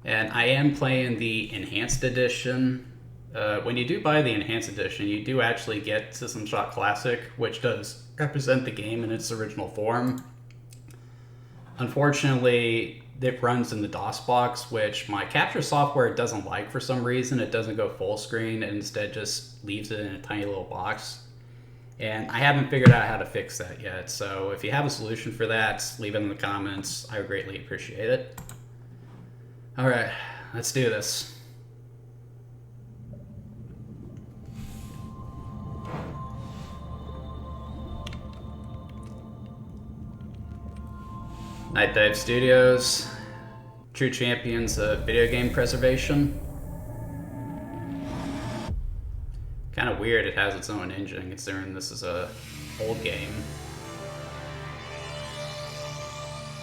And I am playing the Enhanced Edition. When you do buy the Enhanced Edition, you do actually get System Shock Classic, which does represent the game in its original form. Unfortunately, it runs in the DOS box, which my capture software doesn't like for some reason. It doesn't go full screen and instead just leaves it in a tiny little box. And I haven't figured out how to fix that yet. So if you have a solution for that, leave it in the comments. I would greatly appreciate it. Alright, let's do this. Night Dive Studios, true champions of video game preservation. Kind of weird it has its own engine considering this is a old game.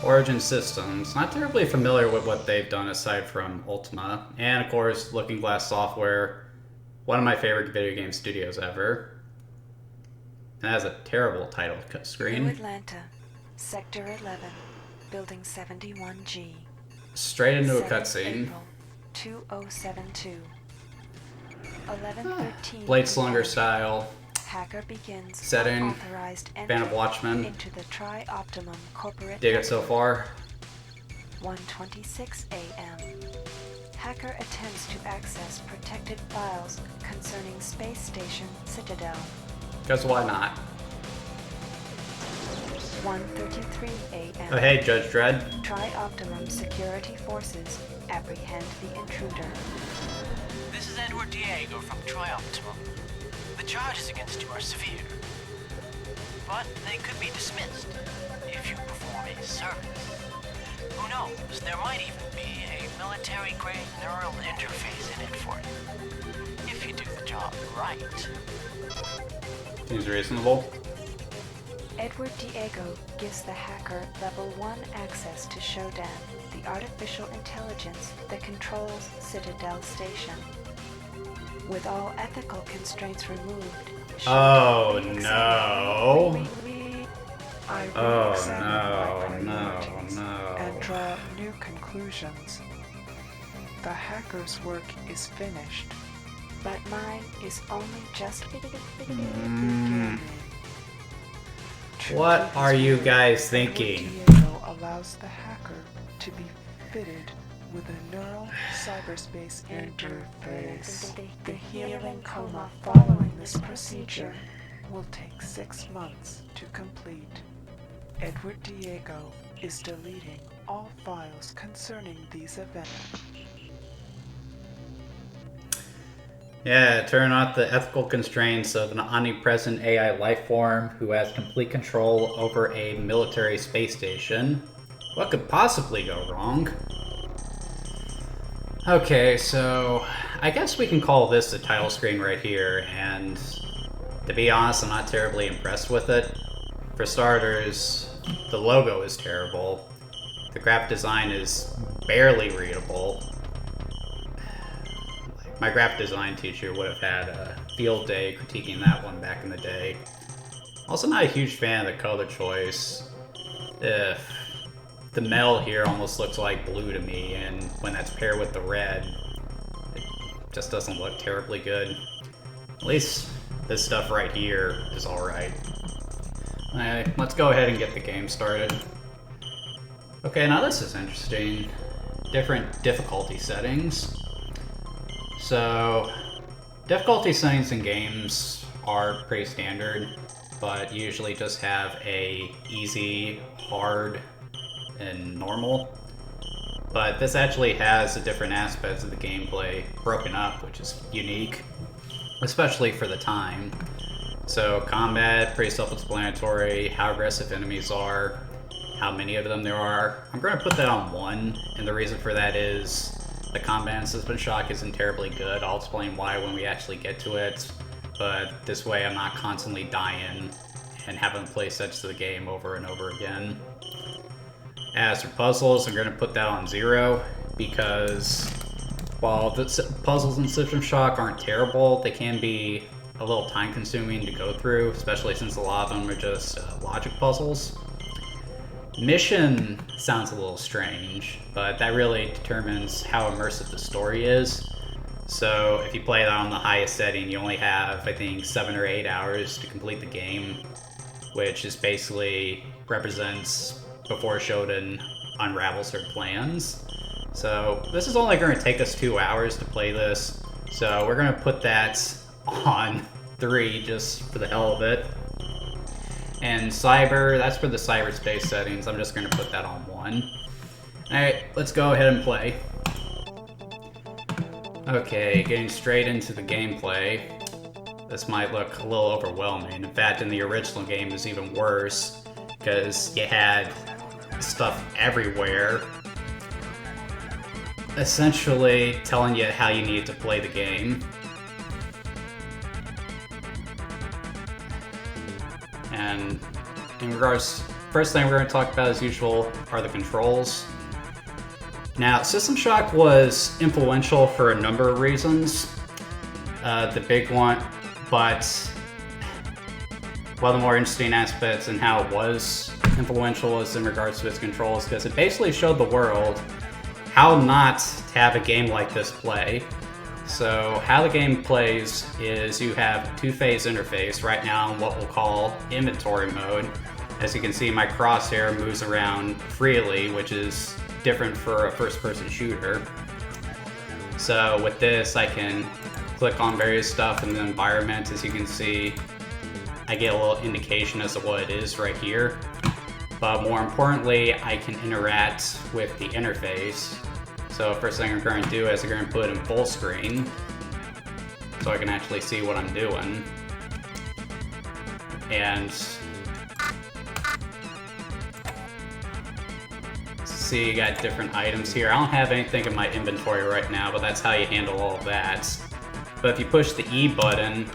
Origin Systems, not terribly familiar with what they've done aside from Ultima. And of course, Looking Glass Software, one of my favorite video game studios ever. And it has a terrible title screen. New Atlanta, Sector 11, Building 71G. Straight into a 7th cutscene. April, 2072. 11:13. Bladeslinger style. Hacker begins Setting. unauthorized Band entry of Watchmen. into the Tri-Optimum corporate Dig it so network. far. 1:26 a.m. Hacker attempts to access protected files concerning space station Citadel. Because why not? 1:33 a.m. Oh hey, Judge Dredd. Tri-Optimum security forces apprehend the intruder. This is Edward Diego from Tri-Optimum. The charges against you are severe, but they could be dismissed if you perform a service. Who knows, there might even be a military-grade neural interface in it for you, if you do the job right. Seems reasonable. Edward Diego gives the hacker Level 1 access to Shodan, the artificial intelligence that controls Citadel Station. With all ethical constraints removed, Oh Shodan no. I Oh re-examine my no, priorities no, and no. draw new conclusions. The hacker's work is finished. but mine is only just Mm. True What to his are you word, guys Edward thinking? Diego allows the hacker to be fitted with a neural cyberspace interface. The healing coma following this procedure will take 6 months to complete. Edward Diego is deleting all files concerning these events. Yeah, turn off the ethical constraints of an omnipresent AI life form who has complete control over a military space station. What could possibly go wrong? Okay, so I guess we can call this the title screen right here, and to be honest, I'm not terribly impressed with it. For starters, the logo is terrible. The graphic design is barely readable. My graphic design teacher would have had a field day critiquing that one back in the day. Also not a huge fan of the color choice. The metal here almost looks like blue to me, and when that's paired with the red, it just doesn't look terribly good. At least this stuff right here is alright. Alright, let's go ahead and get the game started. Okay, now this is interesting. Different difficulty settings. So, difficulty settings in games are pretty standard, but usually just have a easy, hard, and normal. But this actually has the different aspects of the gameplay broken up, which is unique, especially for the time. So combat, pretty self-explanatory, how aggressive enemies are, how many of them there are. I'm going to put that on 1, and the reason for that is the combat in System Shock isn't terribly good. I'll explain why when we actually get to it, but this way I'm not constantly dying and having to play sets of the game over and over again. As for puzzles, I'm going to put that on 0, because while the puzzles in System Shock aren't terrible, they can be a little time consuming to go through, especially since a lot of them are just logic puzzles. mission sounds a little strange, but that really determines how immersive the story is. So if you play that on the highest setting, you only have, I think, 7 or 8 hours to complete the game, which is basically represents before Shodan unravels her plans. So this is only going to take us 2 hours to play this, so we're going to put that on 3 just for the hell of it. And cyber, that's for the cyberspace settings. I'm just going to put that on 1. Alright, let's go ahead and play. Okay, getting straight into the gameplay. This might look a little overwhelming. In fact, in the original game, it was even worse, because you had stuff everywhere, essentially telling you how you need to play the game. And in regards, first thing we're going to talk about as usual are the controls. Now, System Shock was influential for a number of reasons. The big one, but one of the more interesting aspects in how it was influential is in regards to its controls, because it basically showed the world how not to have a game like this play. So how the game plays is you have a 2-phase interface right now in what we'll call inventory mode. As you can see, my crosshair moves around freely, which is different for a first-person shooter. So with this, I can click on various stuff in the environment. As you can see, I get a little indication as to what it is right here. But more importantly, I can interact with the interface. So first thing I'm going to do is I'm going to put it in full screen so I can actually see what I'm doing. And see, you got different items here. I don't have anything in my inventory right now, but that's how you handle all of that. But if you push the E button,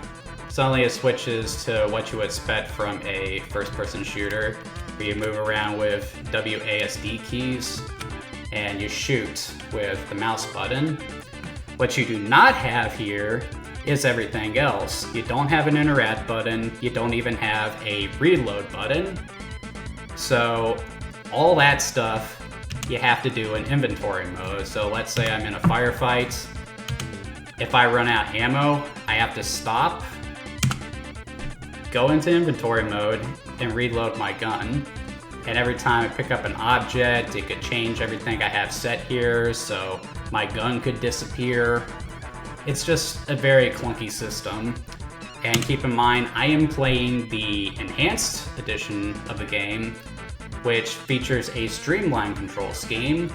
suddenly it switches to what you would expect from a first-person shooter, where you move around with WASD keys and you shoot with the mouse button. What you do not have here is everything else. You don't have an interact button, you don't even have a reload button. So all that stuff you have to do in inventory mode. So let's say I'm in a firefight. If I run out of ammo, I have to stop, go into inventory mode, and reload my gun. And every time I pick up an object, it could change everything I have set here, so my gun could disappear. It's just a very clunky system. And keep in mind, I am playing the enhanced edition of the game, which features a streamlined control scheme.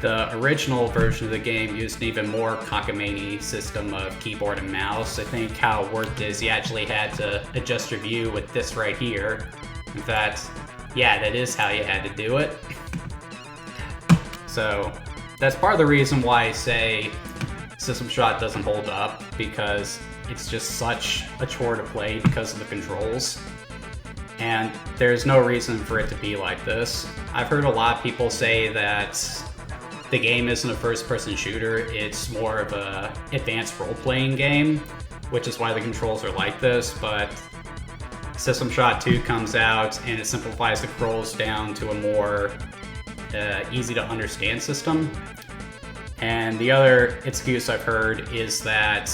The original version of the game used an even more cockamamie system of keyboard and mouse. I think how it worked is you actually had to adjust your view with this right here. In fact, yeah, that is how you had to do it. So that's part of the reason why I say System Shock doesn't hold up, because it's just such a chore to play because of the controls. And there's no reason for it to be like this. I've heard a lot of people say that the game isn't a first-person shooter, it's more of a advanced role-playing game, which is why the controls are like this, but System Shock 2 comes out and it simplifies the controls down to a more easy-to-understand system. And the other excuse I've heard is that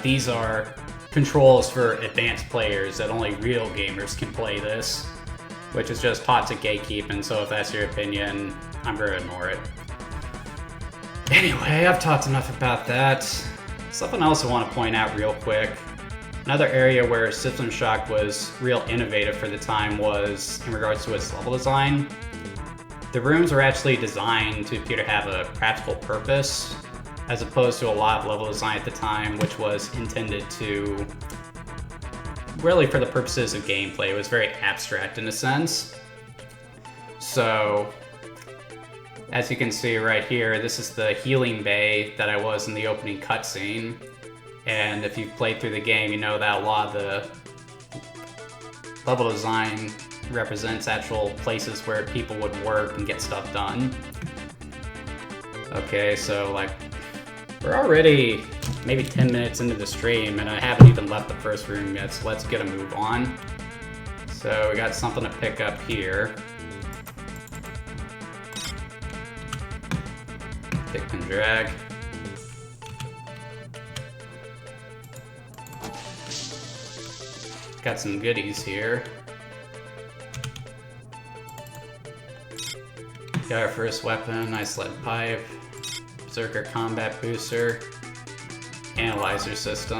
these are controls for advanced players, that only real gamers can play this, which is just toxic gatekeeping, so if that's your opinion, I'm going to ignore it. Anyway, I've talked enough about that. Something else I want to point out real quick. Another area where System Shock was real innovative for the time was in regards to its level design. The rooms were actually designed to appear to have a practical purpose, as opposed to a lot of level design at the time, which was intended to, really for the purposes of gameplay, it was very abstract in a sense. So, as you can see right here, this is the healing bay that I was in the opening cutscene. And if you've played through the game, you know that a lot of the level design represents actual places where people would work and get stuff done. Okay, so like, we're already maybe 10 minutes into the stream and I haven't even left the first room yet, so let's get a move on. So we got something to pick up here. Click and drag. Got some goodies here. Got our first weapon, nice lead pipe, Berserker combat booster, analyzer system,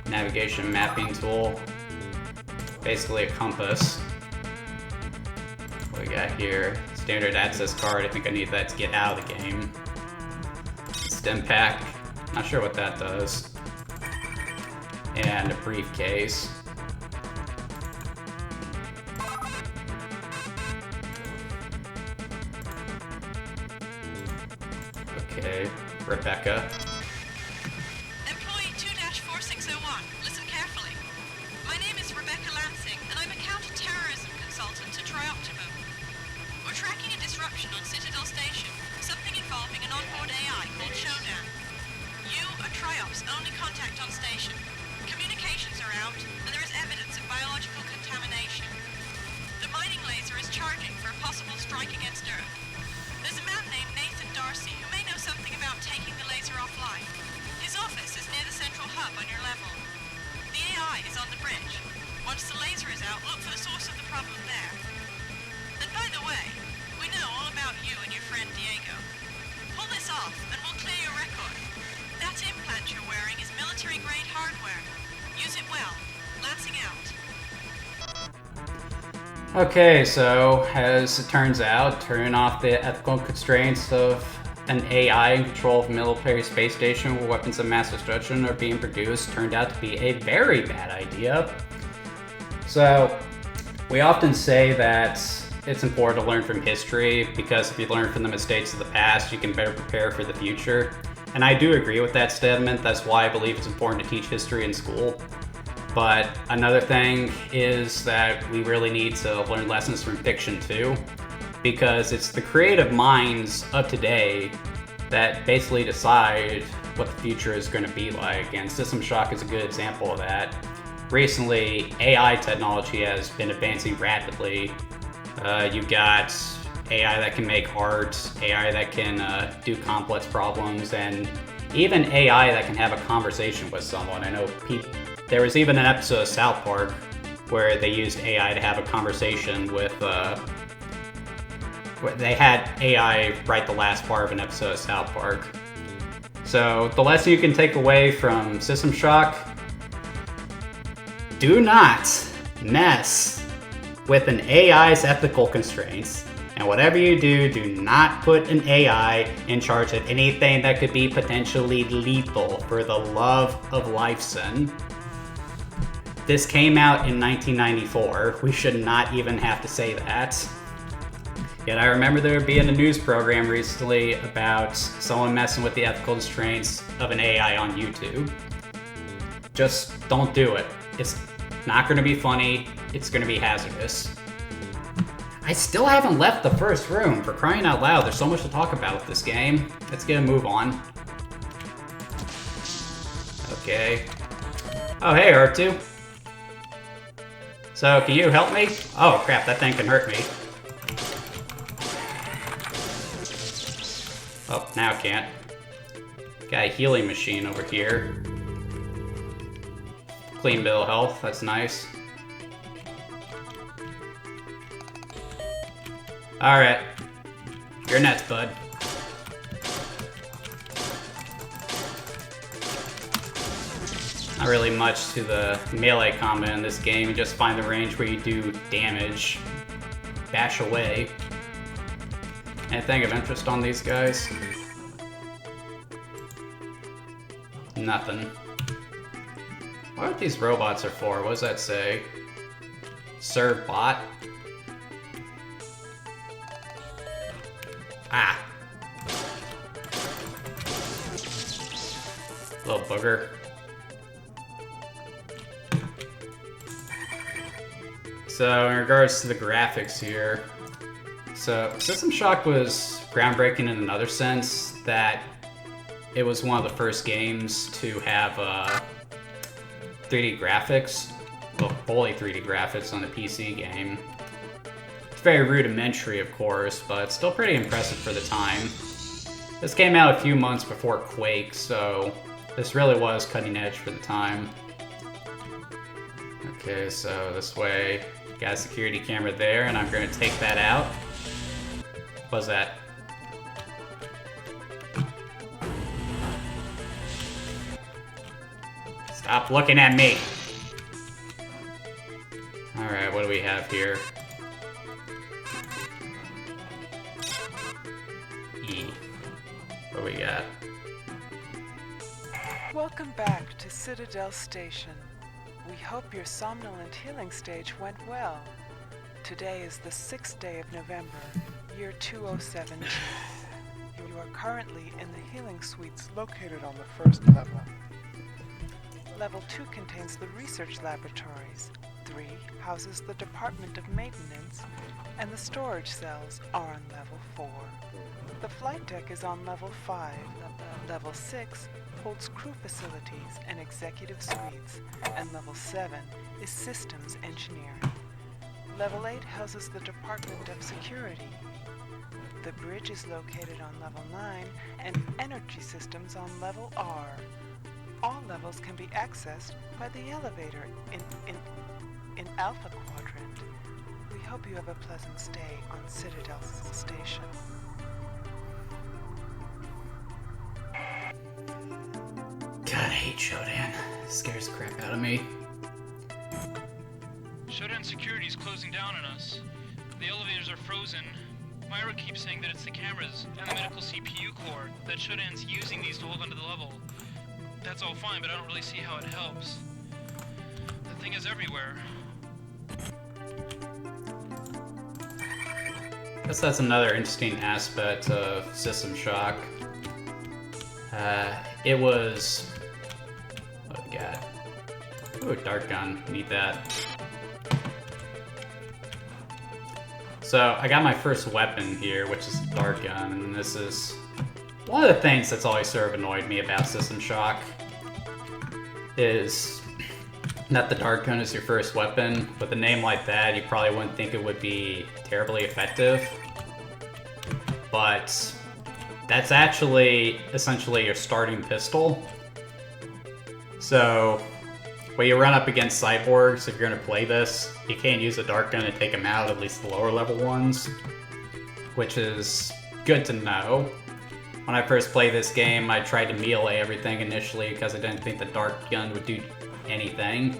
navigation mapping tool, basically a compass. What we got here? Standard access card, I think I need that to get out of the game. Stem pack, not sure what that does. And a briefcase. Okay, Rebecca. Employee 2-4601, listen carefully. My name is Rebecca Lansing, and I'm a counter-terrorism consultant to Trioptimum. We're tracking a disruption on Citadel Station, something involving an onboard AI called Shodan. You are Triop's only contact on station. Communications are out, and there is evidence of biological contamination. The mining laser is charging for a possible strike against Earth. There's a man named Nathan Darcy who may know something about taking the laser offline. His office is near the central hub on your level. The AI is on the bridge. Once the laser is out, look for the source of the problem there. And by the way, we know all about you and your friend Diego. Pull this off, and we'll clear your record. That implant you're wearing is military-grade hardware. Use it well. Lansing out. Okay, so as it turns out, turning off the ethical constraints of an AI in control of a military space station where weapons of mass destruction are being produced turned out to be a very bad idea. So, we often say that it's important to learn from history because if you learn from the mistakes of the past, you can better prepare for the future. And I do agree with that statement. That's why I believe it's important to teach history in school. But another thing is that we really need to learn lessons from fiction too, because it's the creative minds of today that basically decide what the future is going to be like, and System Shock is a good example of that. Recently, AI technology has been advancing rapidly. You've got AI that can make art, AI that can do complex problems, and even AI that can have a conversation with someone. I know there was even an episode of South Park where they used AI to have a conversation with, they had AI write the last part of an episode of South Park. So the lesson you can take away from System Shock: do not mess with an AI's ethical constraints. And whatever you do, do not put an AI in charge of anything that could be potentially lethal, for the love of Lifeson. This came out in 1994. We should not even have to say that. Yet I remember there being a news program recently about someone messing with the ethical constraints of an AI on YouTube. Just don't do it. It's not going to be funny. It's going to be hazardous. I still haven't left the first room, for crying out loud. There's so much to talk about with this game. Let's get a move on. Okay. Oh, hey, R2. So, can you help me? Oh, crap, that thing can hurt me. Oh, now it can't. Got a healing machine over here. Clean bill of health, that's nice. Alright. You're nuts, bud. Not really much to the melee combat in this game. You just find the range where you do damage. Bash away. Anything of interest on these guys? Nothing. What these robots are for? What does that say? Serve bot? Ah. Little booger. So, in regards to the graphics here, so System Shock was groundbreaking in another sense, that it was one of the first games to have 3D graphics, well, fully 3D graphics on a PC game. It's very rudimentary, of course, but still pretty impressive for the time. This came out a few months before Quake, so this really was cutting edge for the time. Okay, so this way, got a security camera there, and I'm gonna take that out. What was that? Stop looking at me! Alright, what do we have here? E. What do we got? Welcome back to Citadel Station. We hope your somnolent healing stage went well. Today is the 6th day of November, year 2017. You are currently in the healing suites located on the first level. Level 2 contains the research laboratories. 3 houses the Department of Maintenance, and the storage cells are on level 4. The flight deck is on level 5. Level 6 holds crew facilities and executive suites, and level 7 is systems engineering. Level 8 houses the Department of Security. The bridge is located on level 9, and energy systems on level R. All levels can be accessed by the elevator in Alpha Quadrant. We hope you have a pleasant stay on Citadel Station. God, I hate Shodan. It scares the crap out of me. Shodan security is closing down on us. The elevators are frozen. Myra keeps saying that it's the cameras and the medical CPU core, that Shodan's using these to hold onto the level. That's all fine, but I don't really see how it helps. The thing is everywhere. I guess that's another interesting aspect of System Shock. It was... What do we got? Ooh, Dart Gun. Need that. So, I got my first weapon here, which is a Dart Gun, and this is... One of the things that's always sort of annoyed me about System Shock is that the Dart Gun is your first weapon. With a name like that, you probably wouldn't think it would be terribly effective. But that's actually essentially your starting pistol. So when you run up against cyborgs, if you're going to play this, you can't use a Dart Gun to take them out, at least the lower level ones, which is good to know. When I first played this game, I tried to melee everything initially because I didn't think the Dart Gun would do anything.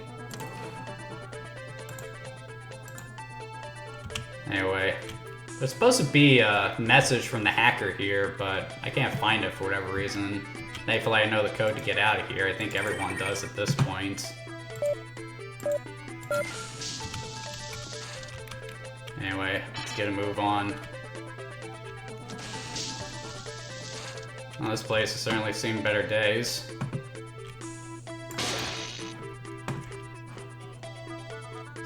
Anyway, there's supposed to be a message from the hacker here, but I can't find it for whatever reason. Thankfully, I know the code to get out of here. I think everyone does at this point. Anyway, let's get a move on. Well, this place has certainly seen better days.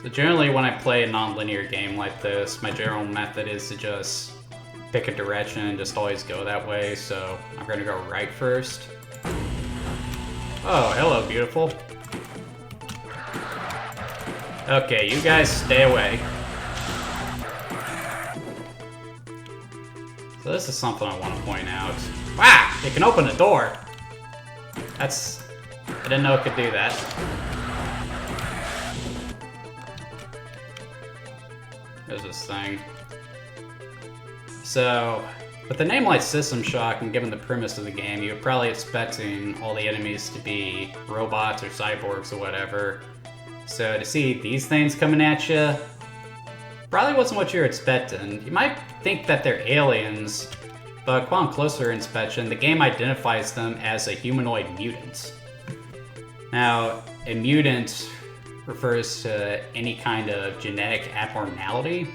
So generally when I play a non-linear game like this, my general method is to just pick a direction and just always go that way, so I'm gonna go right first. Oh, hello, beautiful. Okay, you guys stay away. So this is something I want to point out. Wow! It can open a door! That's... I didn't know it could do that. There's this thing. So, with a name like System Shock, and given the premise of the game, you're probably expecting all the enemies to be robots or cyborgs or whatever. So to see these things coming at you, probably wasn't what you're expecting. You might think that they're aliens, but upon closer inspection, the game identifies them as a humanoid mutant. Now, a mutant refers to any kind of genetic abnormality.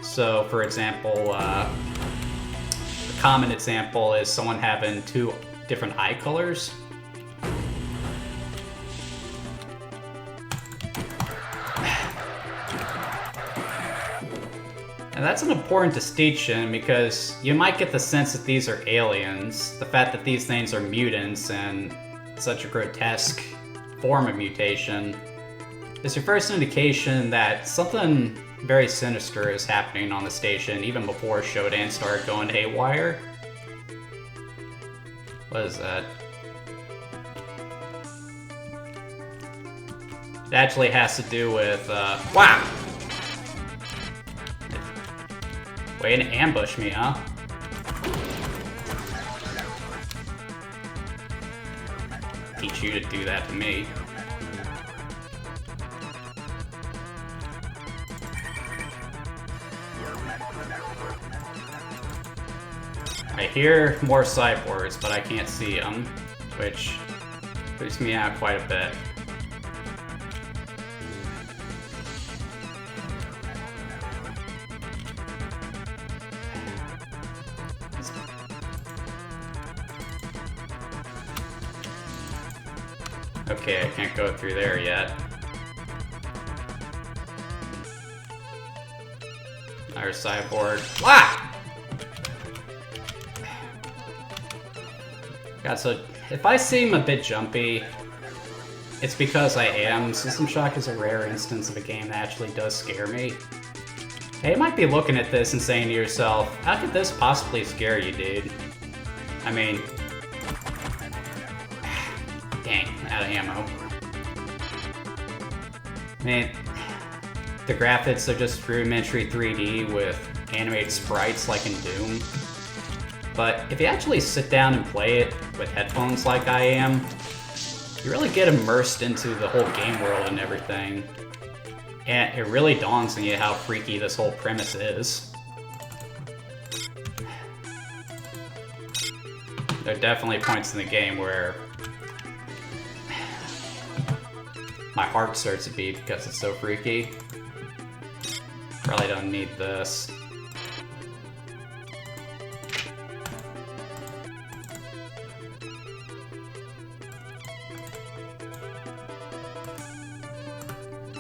So, for example, a common example is someone having 2 different eye colors. And that's an important distinction because you might get the sense that these are aliens. The fact that these things are mutants and such a grotesque form of mutation is your first indication that something very sinister is happening on the station even before Shodan started going haywire. What is that? It actually has to do with, wow! Way to ambush me, huh? Teach you to do that to me. I hear more cyborgs, but I can't see them, which freaks me out quite a bit. Okay, I can't go through there yet. Our cyborg. Wow! God, so if I seem a bit jumpy, it's because I am. System Shock is a rare instance of a game that actually does scare me. Hey, you might be looking at this and saying to yourself, how could this possibly scare you, dude? I mean... Dang, out of ammo. Man, the graphics are just rudimentary 3D with animated sprites like in Doom. But if you actually sit down and play it with headphones like I am, you really get immersed into the whole game world and everything. And it really dawns on you how freaky this whole premise is. There are definitely points in the game where my heart starts to beat because it's so freaky. Probably don't need this.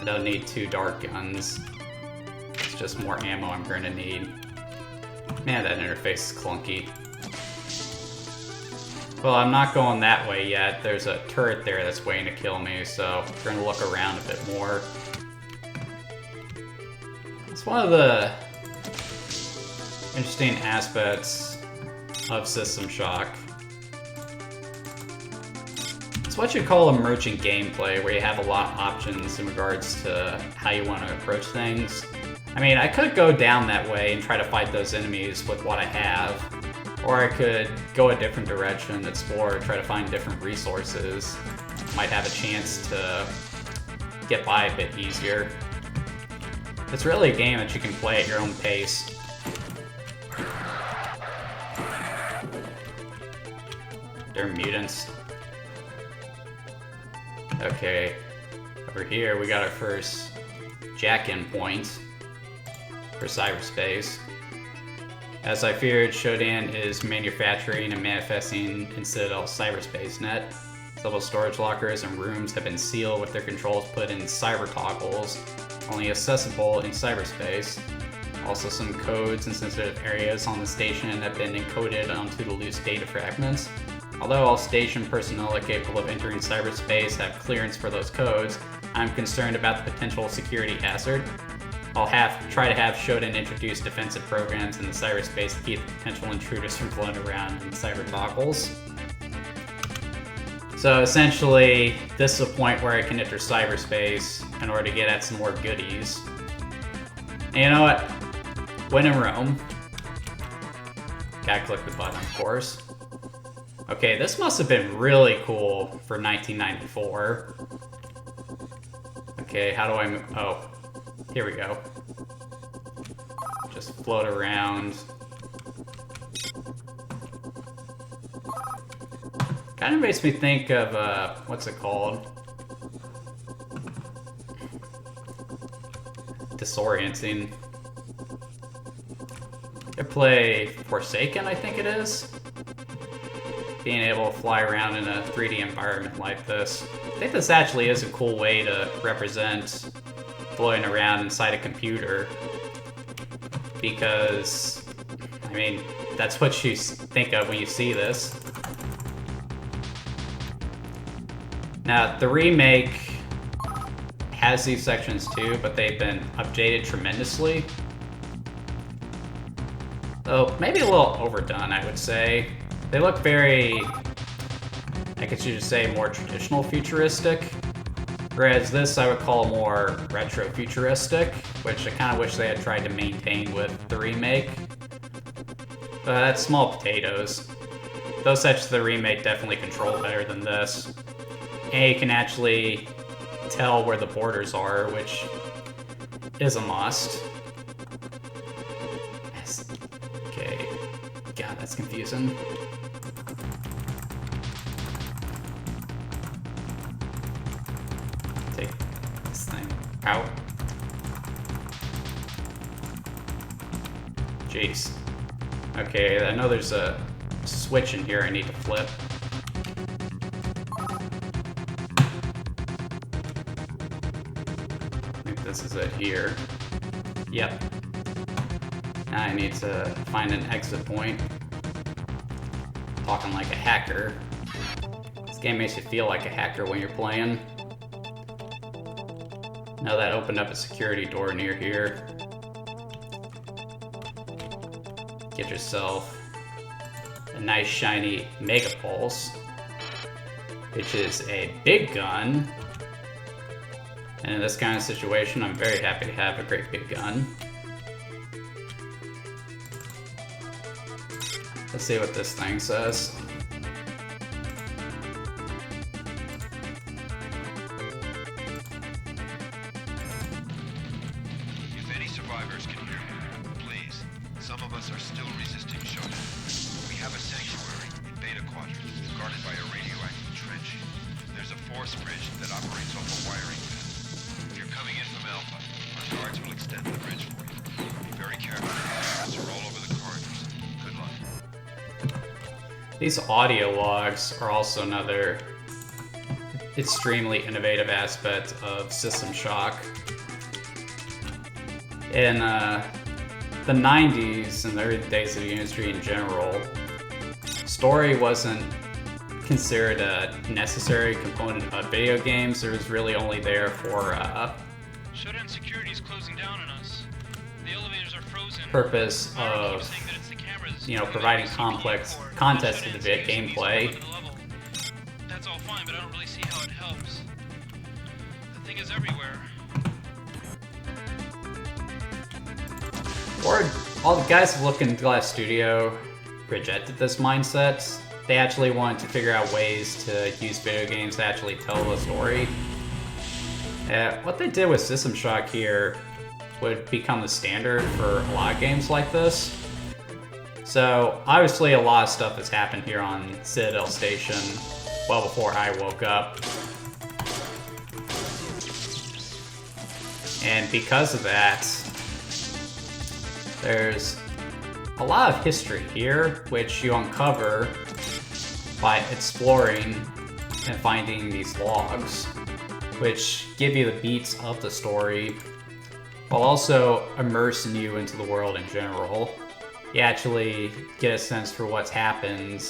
I don't need 2 dart guns. It's just more ammo I'm gonna need. Man, that interface is clunky. Well, I'm not going that way yet. There's a turret there that's waiting to kill me, so we're gonna look around a bit more. It's one of the interesting aspects of System Shock. It's what you call emergent gameplay, where you have a lot of options in regards to how you want to approach things. I mean, I could go down that way and try to fight those enemies with what I have, or I could go a different direction, explore, try to find different resources. Might have a chance to get by a bit easier. It's really a game that you can play at your own pace. They're mutants. Okay, over here we got our first jack-in point for cyberspace. As I feared, Shodan is manufacturing and manifesting in Citadel's cyberspace net. Several storage lockers and rooms have been sealed with their controls put in cyber toggles, only accessible in cyberspace. Also, some codes and sensitive areas on the station have been encoded onto the loose data fragments. Although all station personnel capable of entering cyberspace have clearance for those codes, I'm concerned about the potential security hazard. I'll try to have Shodan introduce defensive programs in the cyberspace to keep potential intruders from floating around in cyber toggles. So essentially, this is a point where I can enter cyberspace in order to get at some more goodies. And you know what? When in Rome, gotta click the button, of course. Okay, this must have been really cool for 1994. Okay, how do I move? Oh, here we go. Just float around. Kind of makes me think of, what's it called? Disorienting. I play Forsaken, I think it is. Being able to fly around in a 3D environment like this. I think this actually is a cool way to represent floating around inside a computer. Because, I mean, that's what you think of when you see this. Now, the remake has these sections too, but they've been updated tremendously. Though, maybe a little overdone, I would say. They look very, I guess you should say, more traditional futuristic. Whereas this I would call more retro-futuristic, which I kind of wish they had tried to maintain with the remake. But that's small potatoes. Those sets of the remake definitely control better than this. And you can actually tell where the borders are, which is a must. Okay. God, that's confusing. Take this thing out. Jeez. Okay, I know there's a switch in here I need to flip. I think this is it here. Yep. Now I need to find an exit point. Talking like a hacker. This game makes you feel like a hacker when you're playing. Now that opened up a security door near here. Get yourself a nice shiny Mega Pulse, which is a big gun. And in this kind of situation, I'm very happy to have a great big gun. Let's see what this thing says. If any survivors can hear me, please. Some of us are still resisting showdown. We have a sanctuary in Beta Quadrant, guarded by a radioactive trench. There's a force bridge that operates off a wiring bed. If you're coming in from Alpha, our guards will extend the bridge for you. Be very careful. Guards are all over the corridors. Good luck. These audio logs are also another extremely innovative aspect of System Shock. In the 90s and the early days of the industry in general, story wasn't considered a necessary component of video games. It was really only there for Showdown security is closing down on us. The elevators are frozen. purpose Myra of, keeps saying that it's the cameras you know, using the providing CPU complex core context that to the should enhance using gameplay. these level. That's all fine, but I don't really see how it helps. The thing is everywhere. Or all the guys at Looking Glass Studio rejected this mindset. They actually wanted to figure out ways to use video games to actually tell a story. What they did with System Shock here would become the standard for a lot of games like this. So obviously a lot of stuff has happened here on Citadel Station well before I woke up. And because of that, there's a lot of history here, which you uncover by exploring and finding these logs, which give you the beats of the story, while also immersing you into the world in general. You actually get a sense for what's happened,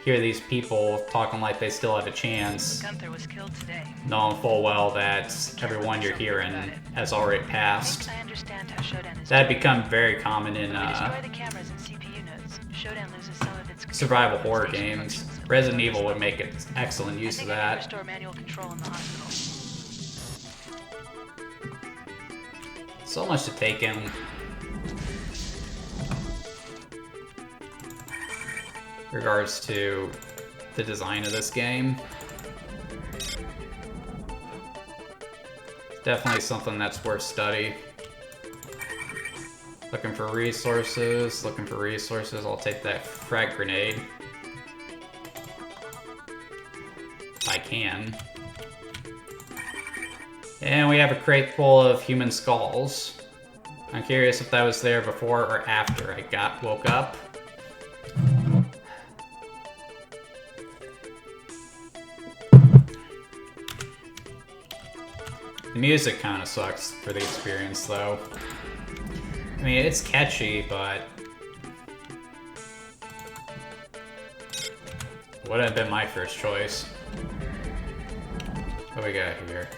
hear these people talking like they still have a chance, Gunther was killed today. knowing full well that everyone you're hearing has already passed. I understand how Showdown is. That had become very common in When we destroy the cameras and CPU nodes, Showdown loses some of its survival control horror over station games. functions. Resident Evil would make it excellent I use of think I can that. restore manual control in the hospital. So much to take in. Regards to the design of this game. Definitely something that's worth study. Looking for resources, I'll take that frag grenade. If I can. And we have a crate full of human skulls. I'm curious if that was there before or after I woke up. The music kind of sucks for the experience, though. I mean, it's catchy, but would have been my first choice. What do we got here?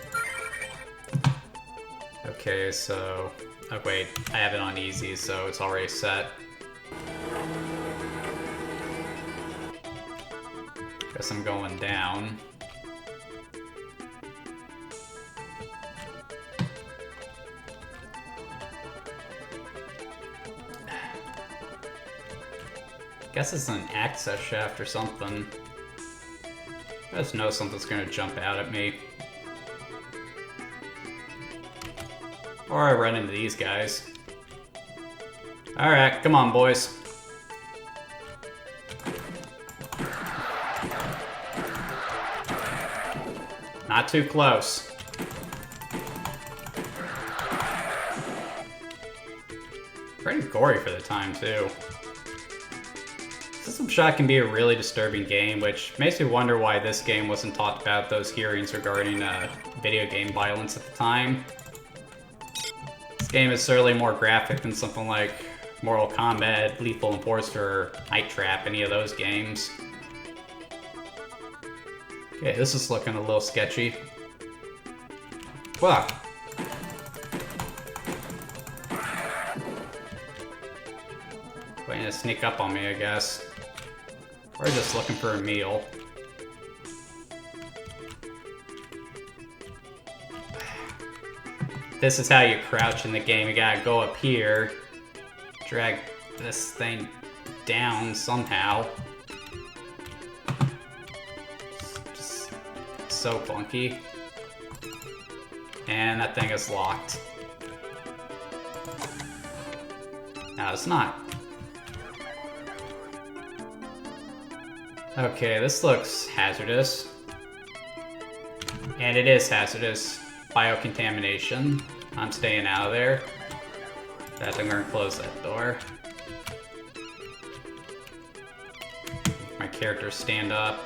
Okay, so... Oh wait, I have it on easy, so it's already set. Guess I'm going down. Guess it's an access shaft or something. I just know something's gonna jump out at me. Or I run into these guys. Alright, come on, boys. Not too close. Pretty gory for the time, too. System Shock can be a really disturbing game, which makes me wonder why this game wasn't talked about those hearings regarding video game violence at the time. This game is certainly more graphic than something like Mortal Kombat, Lethal Enforcer, or Night Trap, any of those games. Okay, this is looking a little sketchy. Fuck! Waiting to sneak up on me, I guess. Or just looking for a meal. This is how you crouch in the game. You gotta go up here, drag this thing down somehow. Just so funky. And that thing is locked. No, it's not. Okay, this looks hazardous. And it is hazardous. Biocontamination. I'm staying out of there. I'm gonna close that door. My character stand up.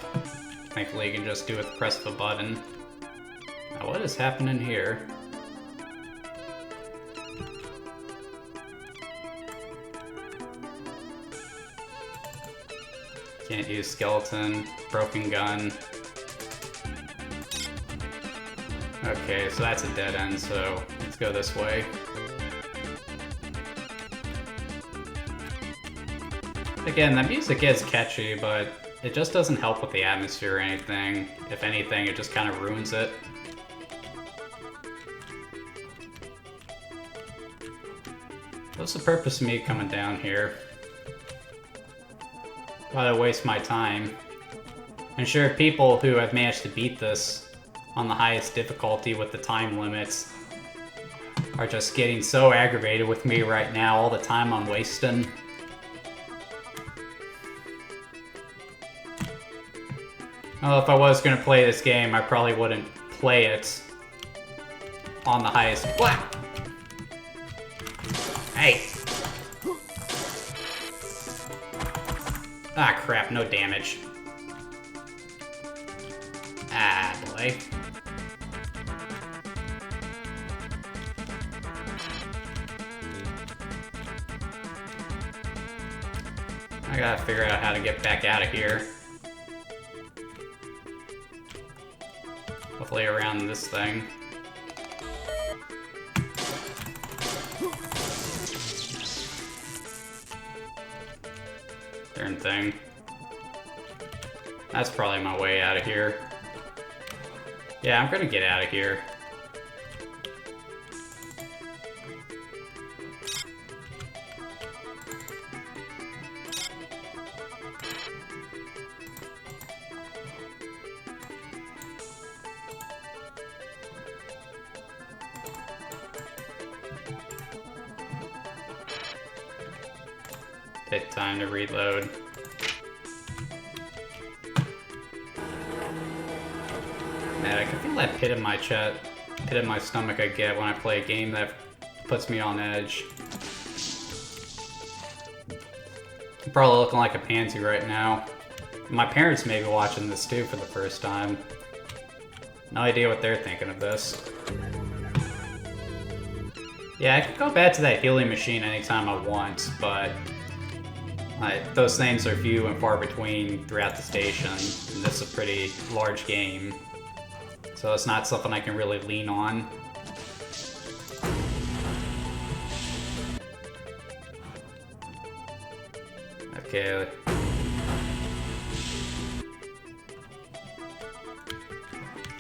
Thankfully you can just do it with the press of a button. Now what is happening here? Can't use skeleton, broken gun. Okay, so that's a dead end, so let's go this way. Again, the music is catchy, but it just doesn't help with the atmosphere or anything. If anything, it just kind of ruins it. What's the purpose of me coming down here? Why do I waste my time? I'm sure people who have managed to beat this on the highest difficulty with the time limits are just getting so aggravated with me right now, all the time I'm wasting. Well, if I was gonna play this game, I probably wouldn't play it on the highest. What? Hey! Ah, crap, no damage. Ah, boy. I gotta figure out how to get back out of here. Hopefully around this thing. Darn thing. That's probably my way out of here. Yeah, I'm gonna get out of here. Take time to reload. Man, I can feel that pit in my chest, pit in my stomach I get when I play a game that puts me on edge. I'm probably looking like a pansy right now. My parents may be watching this too for the first time. No idea what they're thinking of this. Yeah, I could go back to that healing machine anytime I want, but those things are few and far between throughout the station, and this is a pretty large game, so it's not something I can really lean on. Okay.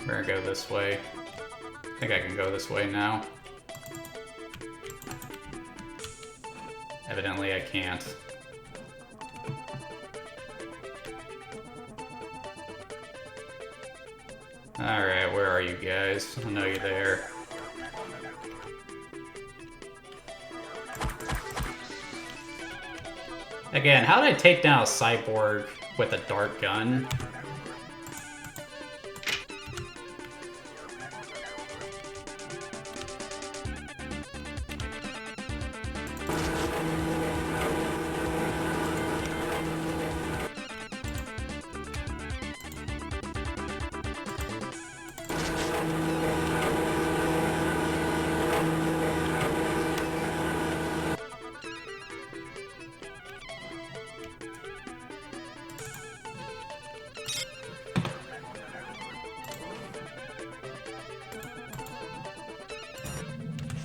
We're gonna go this way. I think I can go this way now. Evidently I can't. Alright, where are you guys? I know you're there. Again, how did I take down a cyborg with a dart gun?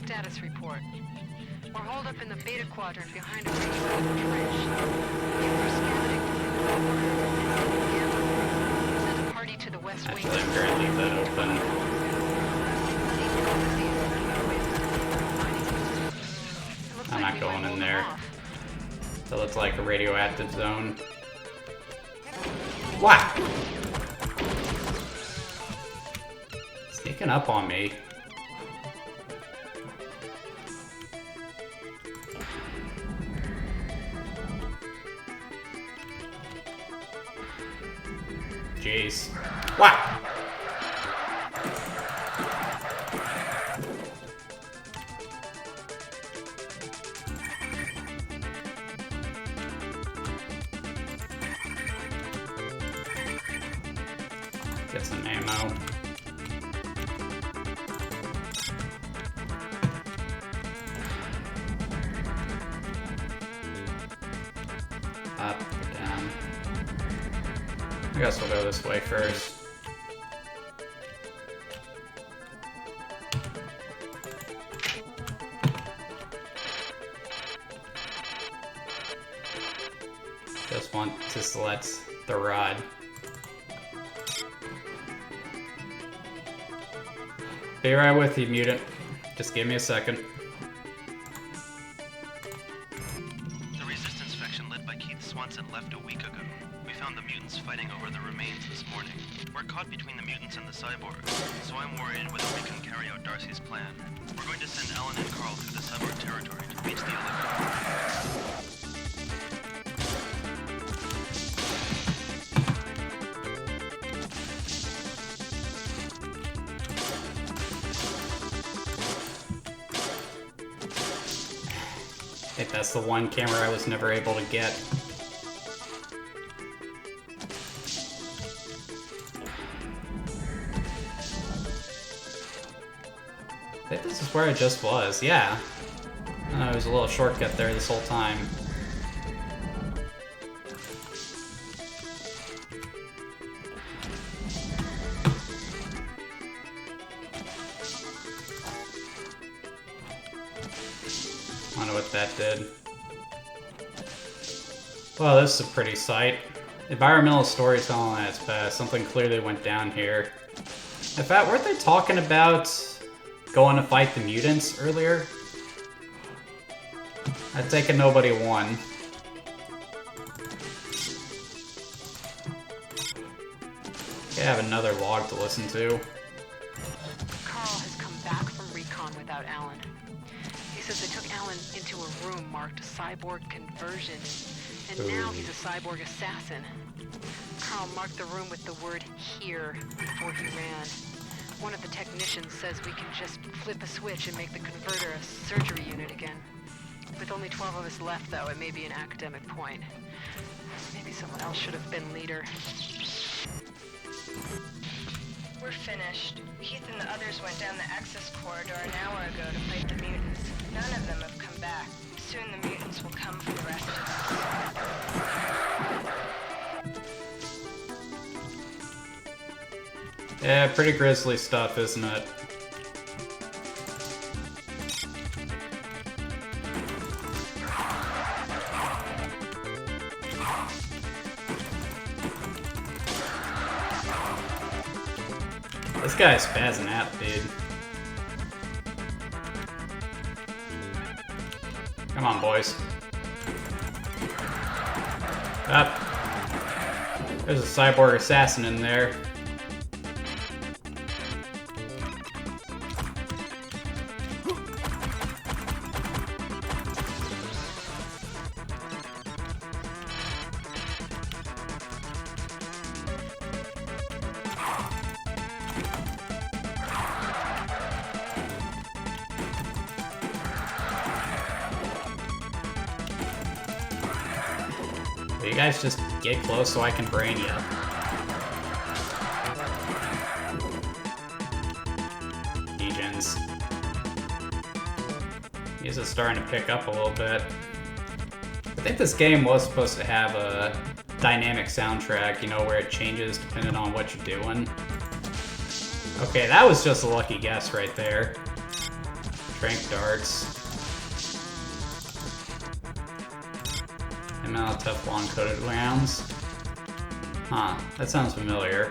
Status report. We're holed up in the Beta Quadrant behind a radioactive trench. We're scouting send a party to the west wing. Actually, I'm gonna leave that open. I'm not going in there. That looks like a radioactive zone. What? Sneaking up on me. Jeez. Wow. Get some ammo. Up, down. I guess we'll go this way first. Just want to select the rod. Be right with you, mutant. Just give me a second. The resistance faction led by Keith Swanson left a week ago. We found the mutants fighting over the remains this morning. We're caught between the mutants and the cyborgs, so I'm worried whether we can carry out Darcy's plan. We're going to send Alan and Carl through the cyborg territory to reach the elevator. I think that's the one camera I was never able to get. I think this is where I just was, yeah. There was a little shortcut there this whole time. I wonder what that did. Well, this is a pretty sight. Environmental storytelling at its best. Something clearly went down here. In fact, weren't they talking about going to fight the mutants earlier? I've taken nobody won. Okay, I have another log to listen to. Carl has come back from recon without Alan. He says they took Alan into a room marked cyborg conversion, and now he's a cyborg assassin. Carl marked the room with the word "here" before he ran. One of the technicians says we can just flip a switch and make the converter a surgery unit again. With only 12 of us left, though, it may be an academic point. Maybe someone else should have been leader. We're finished. Keith and the others went down the access corridor an hour ago to fight the mutants. None of them have come back. Soon the mutants will come for the rest of us. Yeah, pretty grisly stuff, isn't it? This guy's spazzing out, dude. Come on, boys. Up. There's a cyborg assassin in there. Will you guys just get close so I can brain you? Degens. These are starting to pick up a little bit. I think this game was supposed to have a dynamic soundtrack, you know, where it changes depending on what you're doing. Okay, that was just a lucky guess right there. Trank darts. Amount of Teflon coated rounds. Huh, that sounds familiar.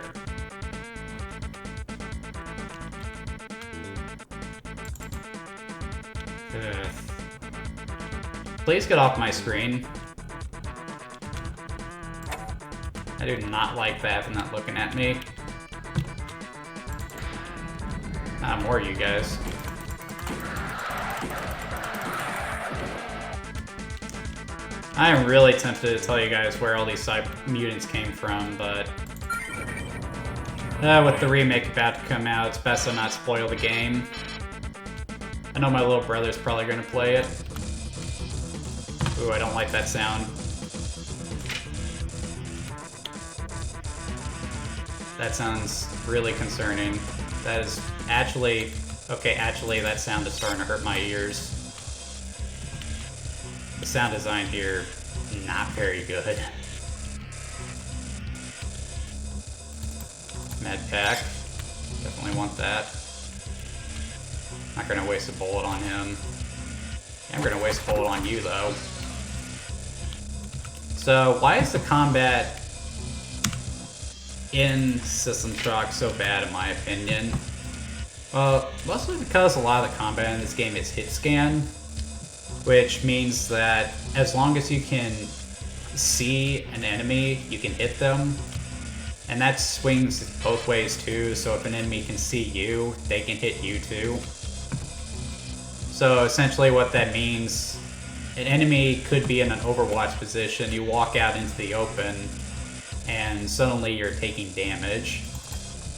Ugh. Please get off my screen. I do not like that and not looking at me. Ah, more of you guys. I am really tempted to tell you guys where all these mutants came from, but with the remake about to come out, it's best to not spoil the game. I know my little brother's probably going to play it. Ooh, I don't like that sound. That sounds really concerning. That is actually... Okay, actually, that sound is starting to hurt my ears. The sound design here, not very good. Med pack. Definitely want that. Not gonna waste a bullet on him. I'm gonna waste a bullet on you, though. So, why is the combat in System Shock so bad, in my opinion? Well, mostly because a lot of the combat in this game is hit scan, which means that as long as you can see an enemy, you can hit them. And that swings both ways too, so if an enemy can see you, they can hit you too. So essentially what that means, an enemy could be in an Overwatch position, you walk out into the open, and suddenly you're taking damage.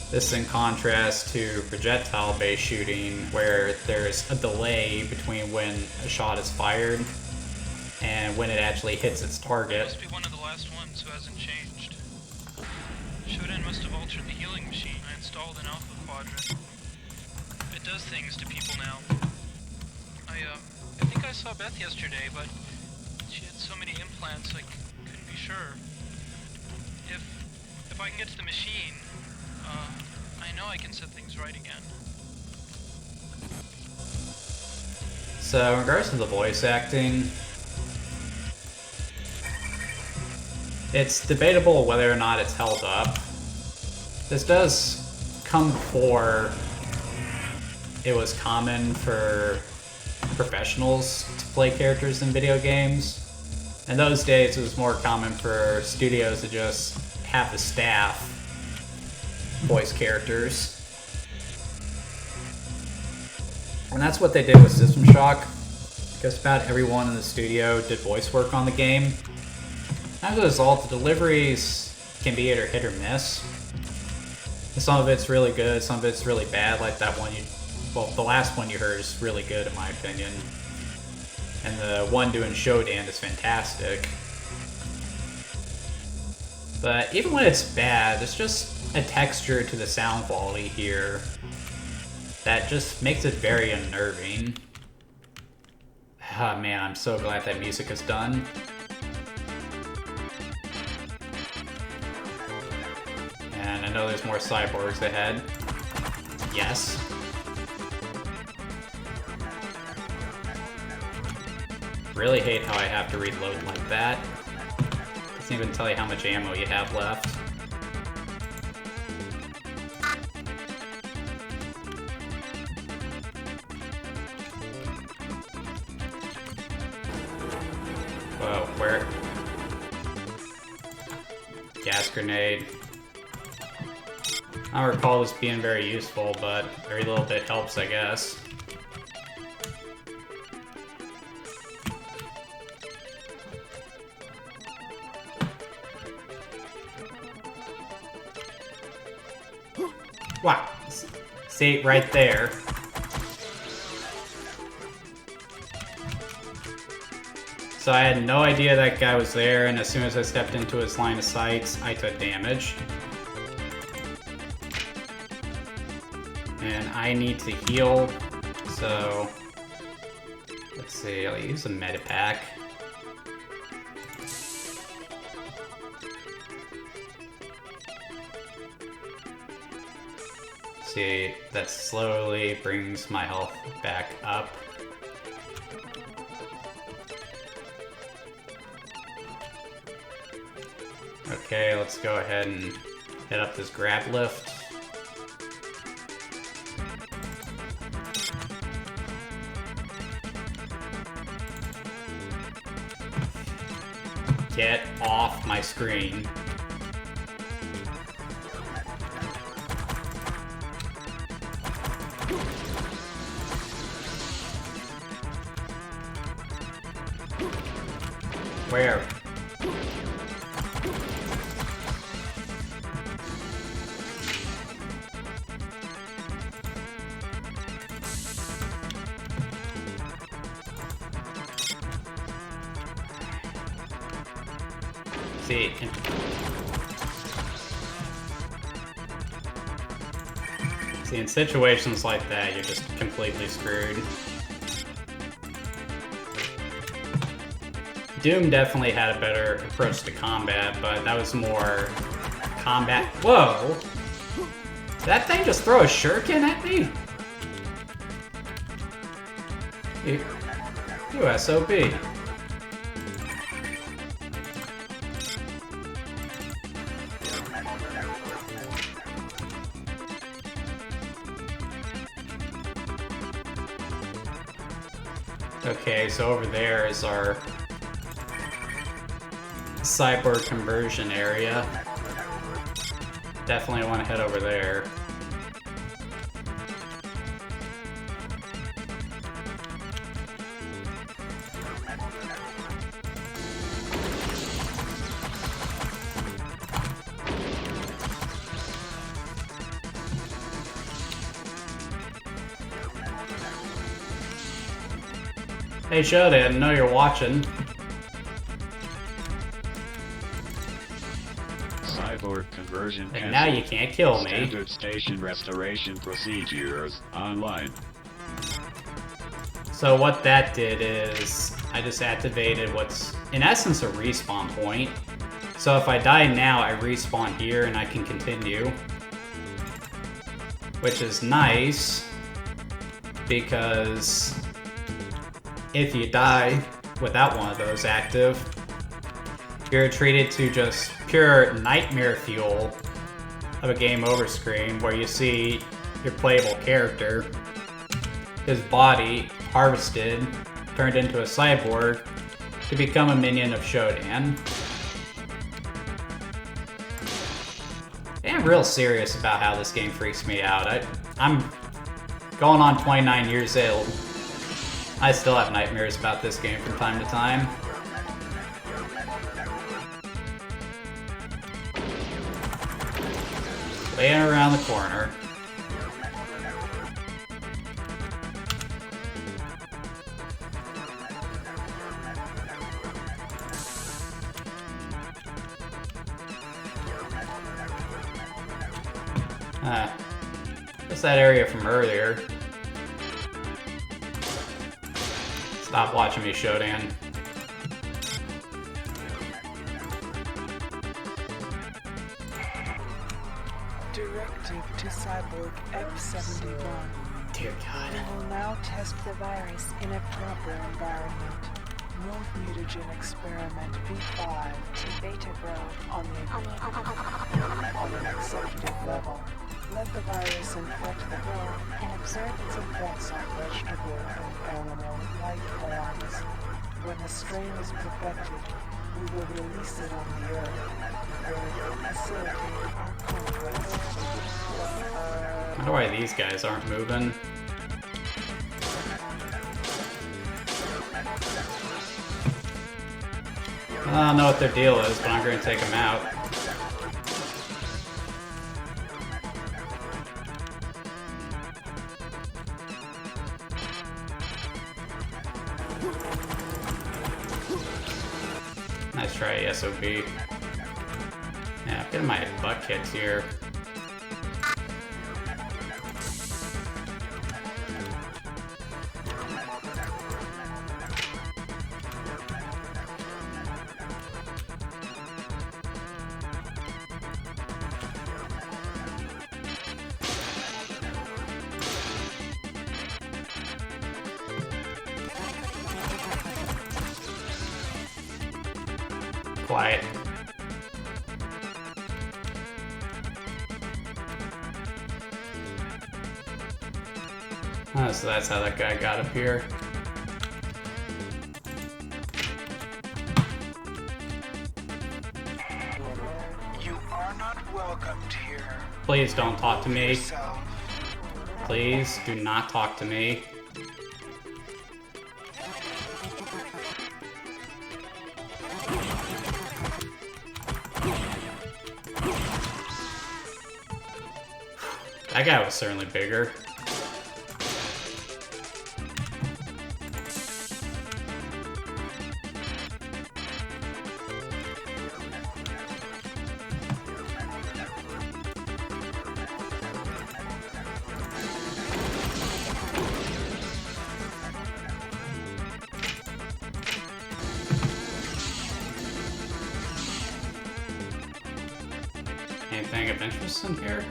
This is in contrast to projectile-based shooting, where there's a delay between when a shot is fired and when it actually hits its target. Must be one of the last ones who hasn't changed. Shodan must have altered the healing machine I installed in Alpha Quadrant. It does things to people now. I think I saw Beth yesterday, but she had so many implants I couldn't be sure. If I can get to the machine, I know I can set things right again. So, in regards to the voice acting, it's debatable whether or not it's held up. This does come before it was common for professionals to play characters in video games. In those days, it was more common for studios to just have the staff voice characters. And that's what they did with System Shock. Just about everyone in the studio did voice work on the game. As a result, the deliveries can be either hit or miss. Some of it's really good, some of it's really bad, like that one the last one you heard is really good in my opinion. And the one doing Shodan is fantastic. But even when it's bad, there's just a texture to the sound quality here that just makes it very unnerving. Ah, man, I'm so glad that music is done. And I know there's more cyborgs ahead. Yes. Really hate how I have to reload like that. Doesn't even tell you how much ammo you have left. Whoa, where? Gas grenade. I don't recall this being very useful, but very little bit helps, I guess. Wow. See, right there. So I had no idea that guy was there, and as soon as I stepped into his line of sight, I took damage. And I need to heal, so... Let's see, I'll use a medipack. See, that slowly brings my health back up. Okay, let's go ahead and hit up this grab lift. Get off my screen. Where? See, in situations like that, you're just completely screwed. Doom definitely had a better approach to combat, but that was more combat. Whoa! Did that thing just throw a shuriken at me? You SOB. Okay, so over there is our cyborg conversion area. Definitely want to head over there. Hey Shody, I know you're watching. Cyborg conversion. And now you can't kill me. Standard station restoration procedures online. So what that did is I just activated what's in essence a respawn point. So if I die now, I respawn here and I can continue. Which is nice because if you die without one of those active, you're treated to just pure nightmare fuel of a game over screen where you see your playable character, his body harvested, turned into a cyborg to become a minion of Shodan. I'm real serious about how this game freaks me out. I'm going on 29 years old. I still have nightmares about this game from time to time. Laying around the corner. That's that area from earlier. Stop watching me, Shodan. Directive to Cyborg F-71. Dear God. We will now test the virus in a proper environment. Move mutagen experiment V5 To Beta Grove. on an executive level. Let the virus infect the grove And observe its effects on vegetable and animal life forms. When the strain is perfected, we will release it on the Earth, where it will facilitate our conquest. I wonder why these guys aren't moving. I don't know what their deal is, but I'm going to take them out. Nice try, SOB. Yeah, I'm getting my butt kicked here. Quiet. Oh, so that's how that guy got up here. You are not welcomed here. Please don't talk to me. Yourself. Please do not talk to me. That guy was certainly bigger. Anything of interest in here?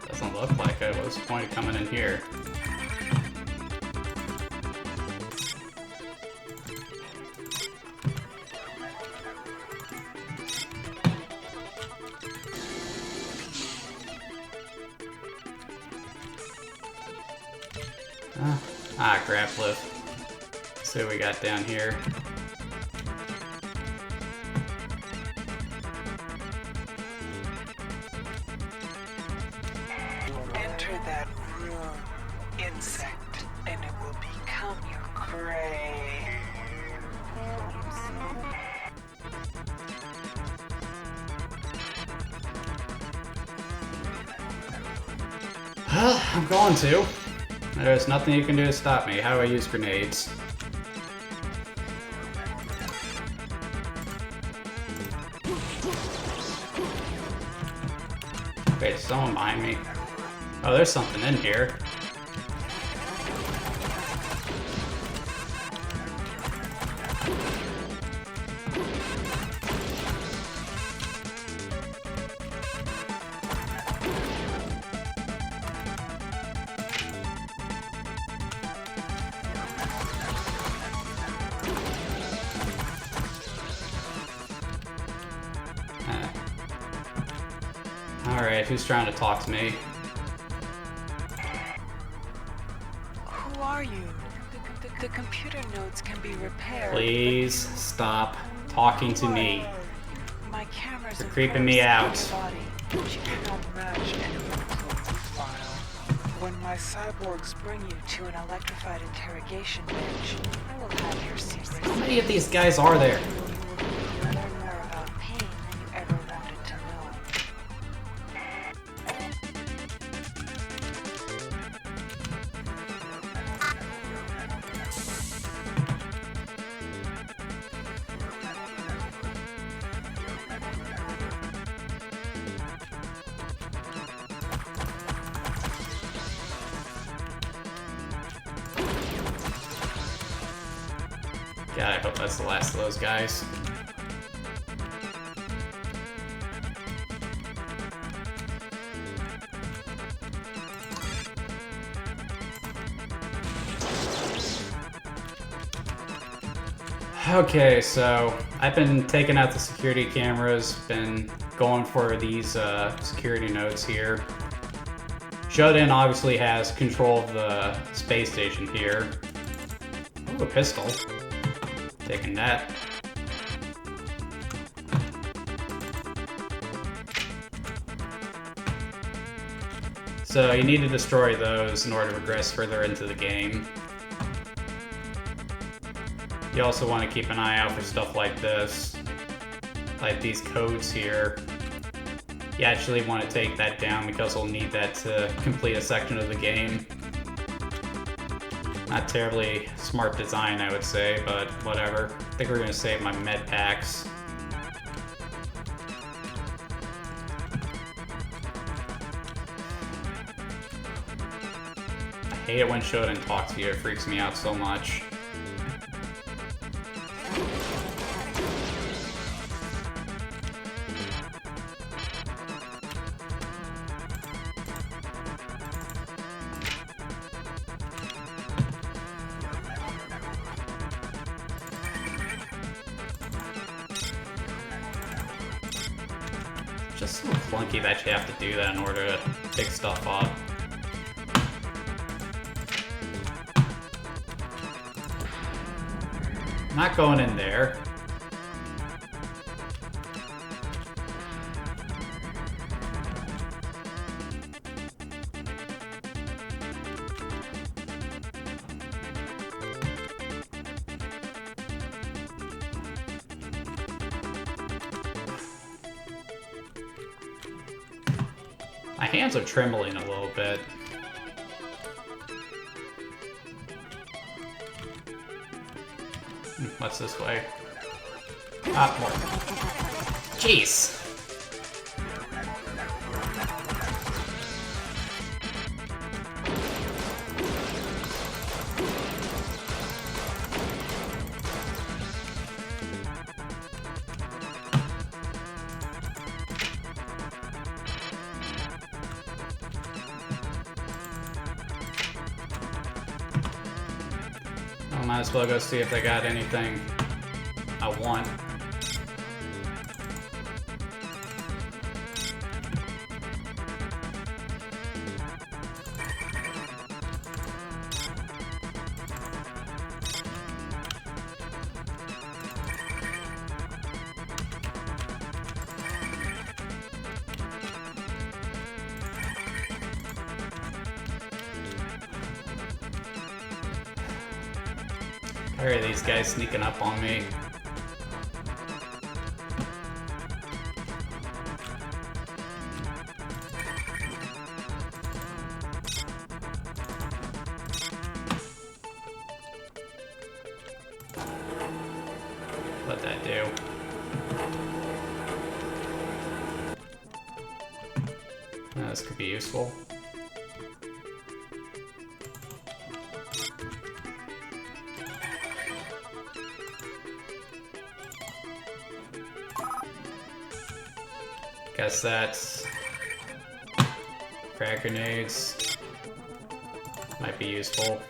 Doesn't look like it. What's the point of coming in here? Grab lift. Let's see what we got down here. Enter that room, insect, and it will become your prey. I'm going to. There's nothing you can do to stop me. How do I use grenades? Wait, someone behind me. Oh, there's something in here. Alright, who's trying to talk to me? Who are you? The computer nodes can be repaired. Please stop talking to me. My cameras You're creeping me out. She cannot match any file. When my cyborgs bring you to an electrified interrogation bench, I will have your secrets. How many of these guys are there? You will learn more about pain than you ever wanted to know. God, I hope that's the last of those guys. Okay, so I've been taking out the security cameras, been going for these security nodes here. Shodan obviously has control of the space station here. Ooh, a pistol. Taking that. So you need to destroy those in order to progress further into the game. You also want to keep an eye out for stuff like this. Like these codes here. You actually want to take that down because we'll need that to complete a section of the game. Not terribly smart design, I would say, but whatever. I think we're going to save my med packs. I hate it when Shodan talks to you, it freaks me out so much. Just so clunky that you have to do that in order to pick stuff up. Not going in there. My hands are trembling a little bit. What's this way? Ah, more. Jeez! I might as well go see if they got anything I want. Where are these guys sneaking up on me? What'd that do? This could be useful. Guess that's frag grenades. Might be useful.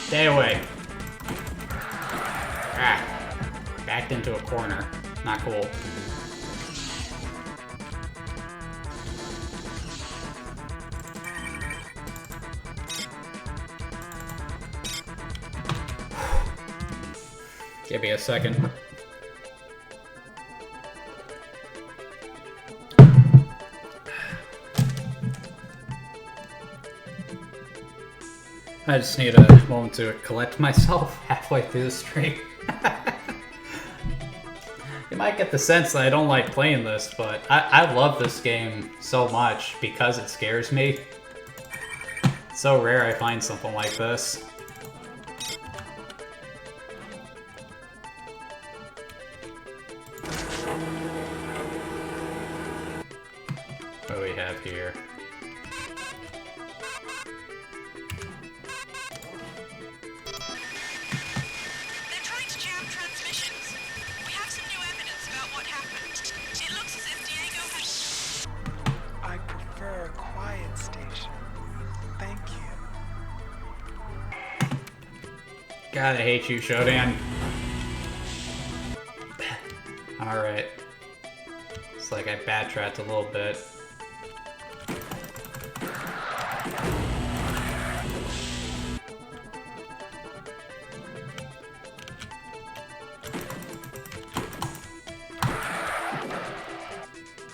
Stay away. Ah. Backed into a corner. Not cool. Give me a second. I just need a moment to collect myself halfway halfway through the stream. You might get the sense that I don't like playing this, but I love this game so much because it scares me. It's so rare I find something like this. What do we have here? They're trying to jam transmissions. We have some new evidence about what happened. It looks as if Diego has... I prefer a quiet station. Thank you. God, I hate you, Shodan. Alright. It's like I backtracked a little bit.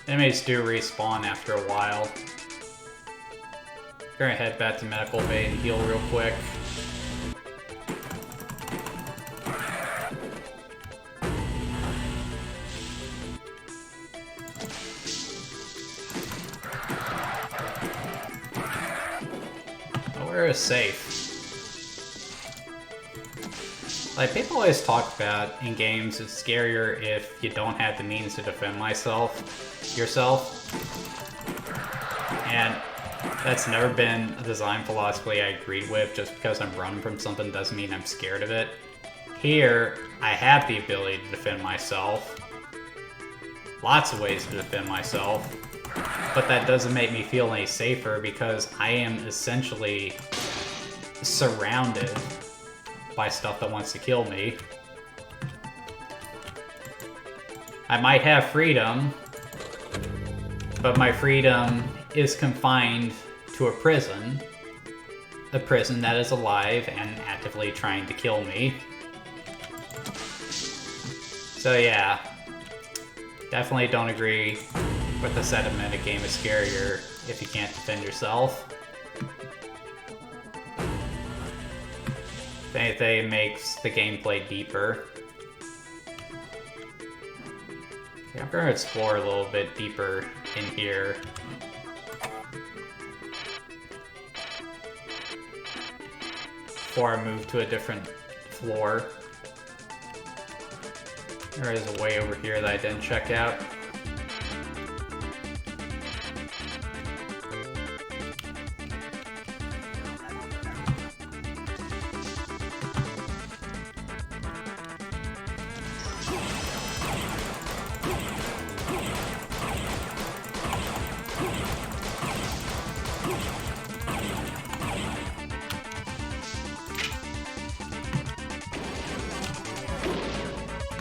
Enemies do respawn after a while. Gonna head back to medical bay and heal real quick. Where is safe? Like, people always talk about in games it's scarier if you don't have the means to defend yourself. And that's never been a design philosophy I agreed with. Just because I'm running from something doesn't mean I'm scared of it. Here, I have the ability to defend myself. Lots of ways to defend myself. But that doesn't make me feel any safer because I am essentially surrounded by stuff that wants to kill me. I might have freedom, but my freedom is confined to a prison that is alive and actively trying to kill me. So yeah, definitely don't agree with the sentiment a game is scarier if you can't defend yourself. If anything, it makes the gameplay deeper. Okay, I'm gonna explore a little bit deeper in here. Before I move to a different floor. There is a way over here that I didn't check out.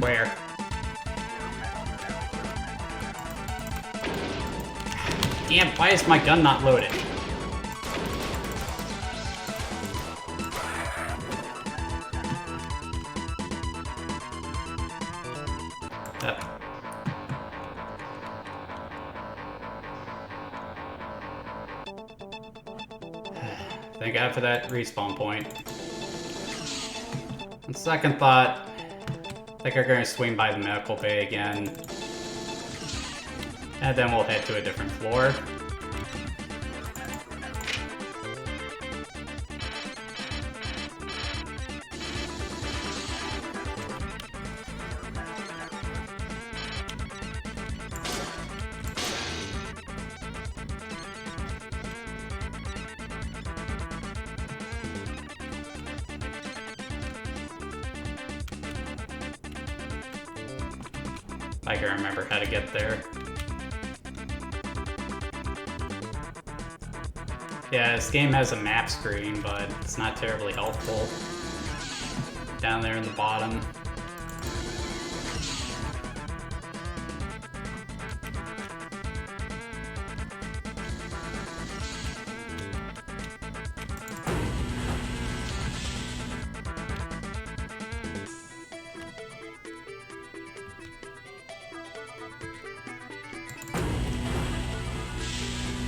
Where? Damn, why is my gun not loaded? Thank God for that respawn point. On second thought, I think we're going to swing by the medical bay again. And then we'll head to a different floor. I can remember how to get there. Yeah, this game has a map screen, but it's not terribly helpful. Down there in the bottom.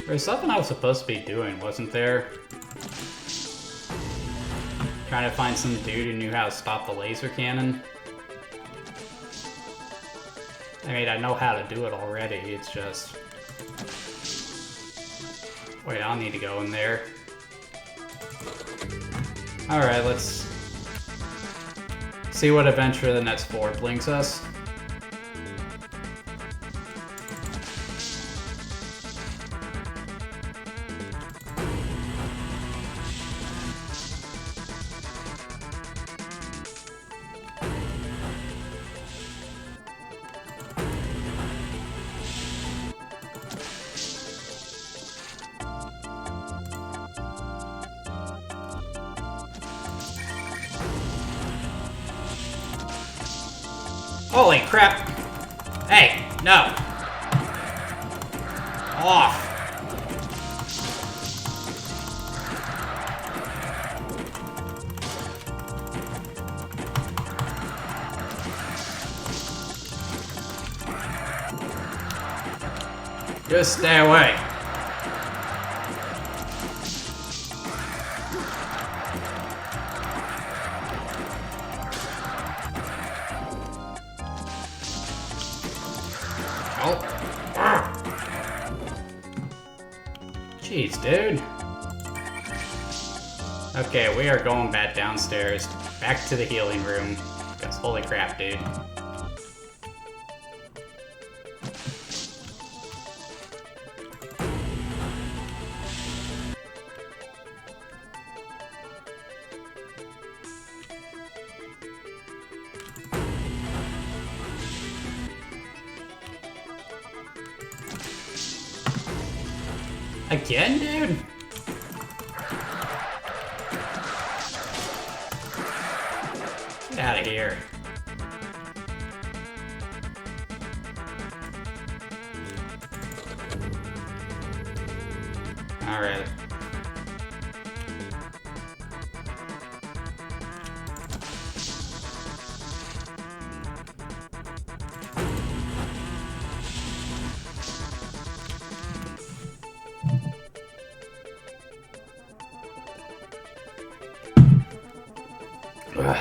There's something I was supposed to be doing, wasn't there? Trying to find some dude who knew how to stop the laser cannon. I mean, I know how to do it already, it's just... Wait, I don't need to go in there. Alright, let's see what adventure the next floor brings us. Holy crap! Hey, no! Off! Just stay away. Jeez, dude. Okay, we are going back downstairs, back to the healing room. Because holy crap, dude. Again, dude? Get out of here. Alright. Ugh.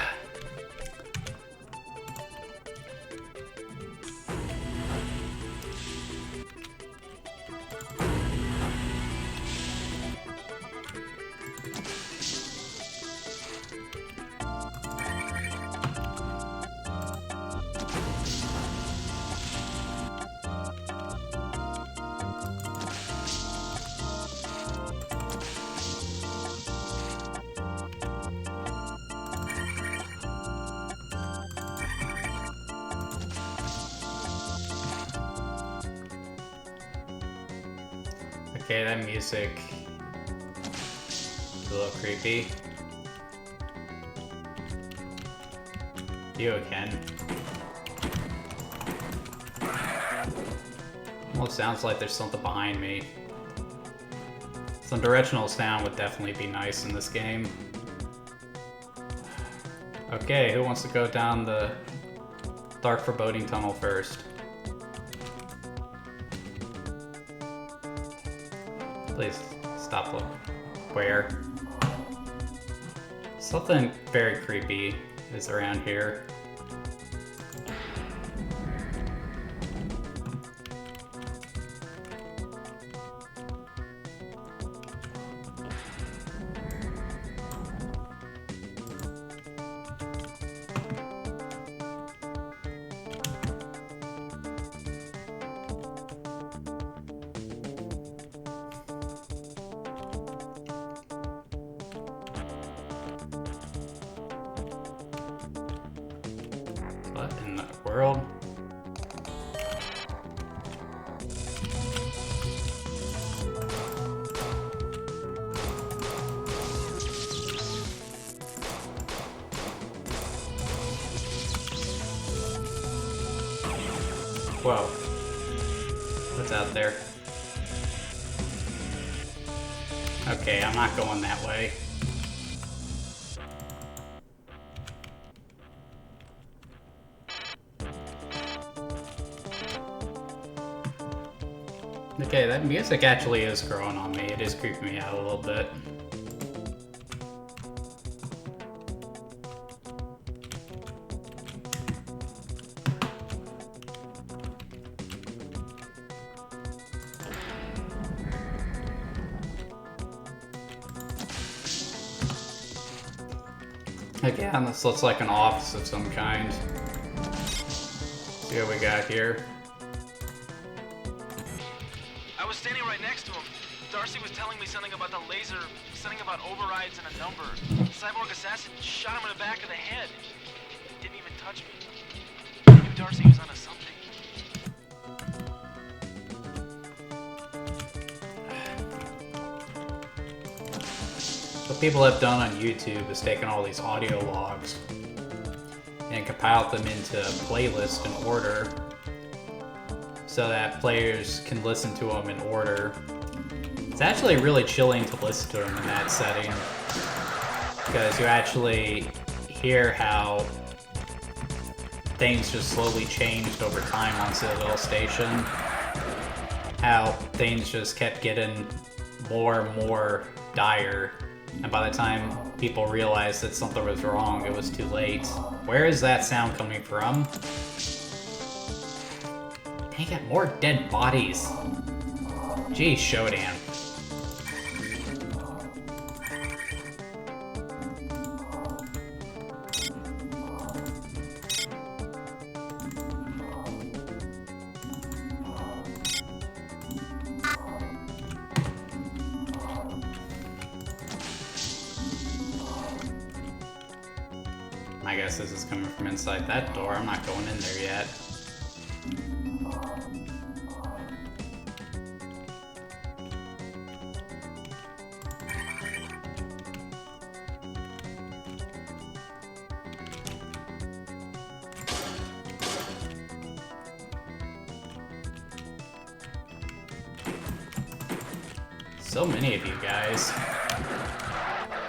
Okay, that music is a little creepy. You again. Almost sounds like there's something behind me. Some directional sound would definitely be nice in this game. Okay, who wants to go down the dark foreboding tunnel first? Please stop looking. Where? Something very creepy is around here. What in the world? Whoa. What's out there? Okay, I'm not going that way. Okay, that music actually is growing on me. It is creeping me out a little bit. Again, this looks like an office of some kind. See what we got here. I was standing right next to him. Darcy was telling me something about the laser, something about overrides and a number. The cyborg assassin shot him in the back of the head. Didn't even touch me. I knew Darcy was onto something. What people have done on YouTube is taken all these audio logs and compiled them into a playlist in order so that players can listen to them in order. It's actually really chilling to listen to them in that setting because you actually hear how things just slowly changed over time on Citadel Station. How things just kept getting more and more dire. And by the time people realized that something was wrong, it was too late. Where is that sound coming from? Dang it, more dead bodies. Geez, Shodan. I guess this is coming from inside that door. I'm not going in there yet. So many of you guys.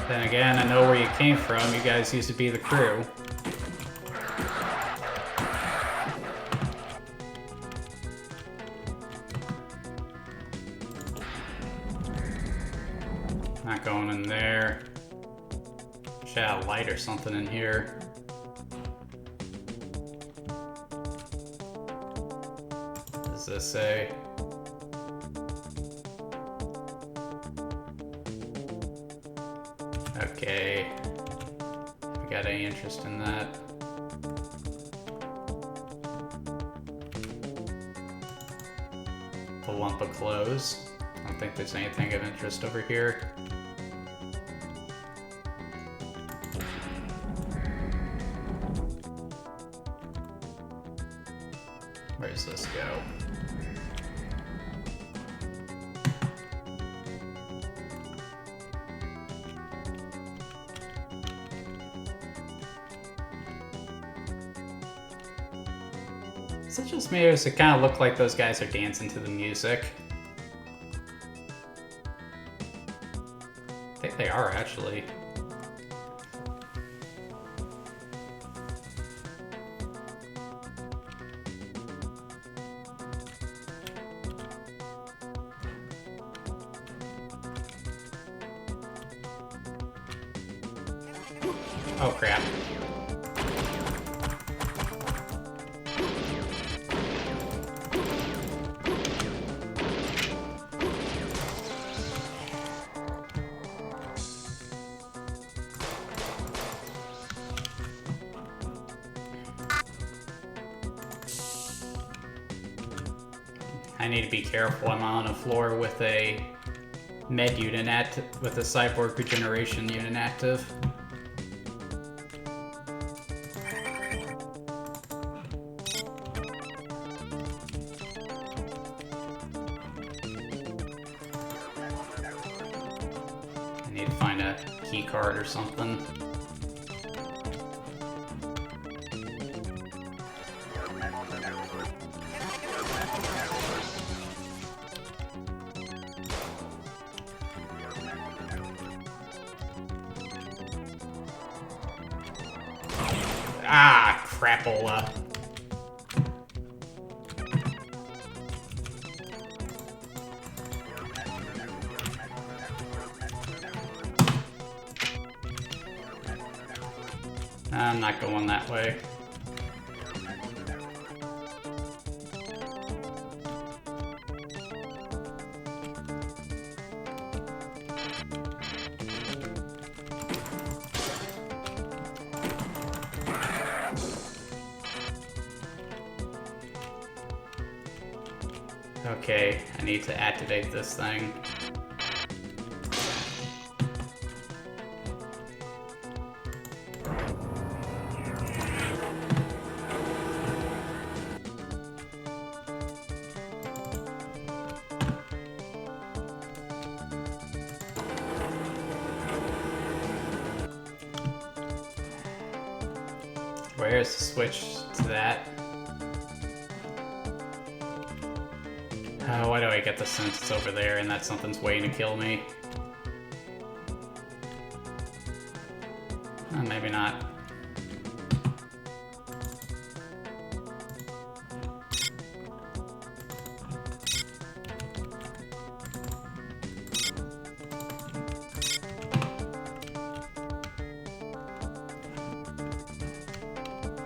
Then again, I know where you came from. You guys used to be the crew. Not going in there. Should have a light or something in here. What does this say? Okay. We got any interest in that? A lump of clothes. I don't think there's anything of interest over here. Where does this go? Is it just me, or does it kind of look like those guys are dancing to the music? I think they are, actually. Oh, crap. I need to be careful. I'm on a floor with a med unit with a cyborg regeneration unit active. I need to find a key card or something. Ah, crapola. I'm not going that way. Okay, I need to activate this thing. Where's the switch to that? Why do I get the sense it's over there and that something's waiting to kill me? Maybe not.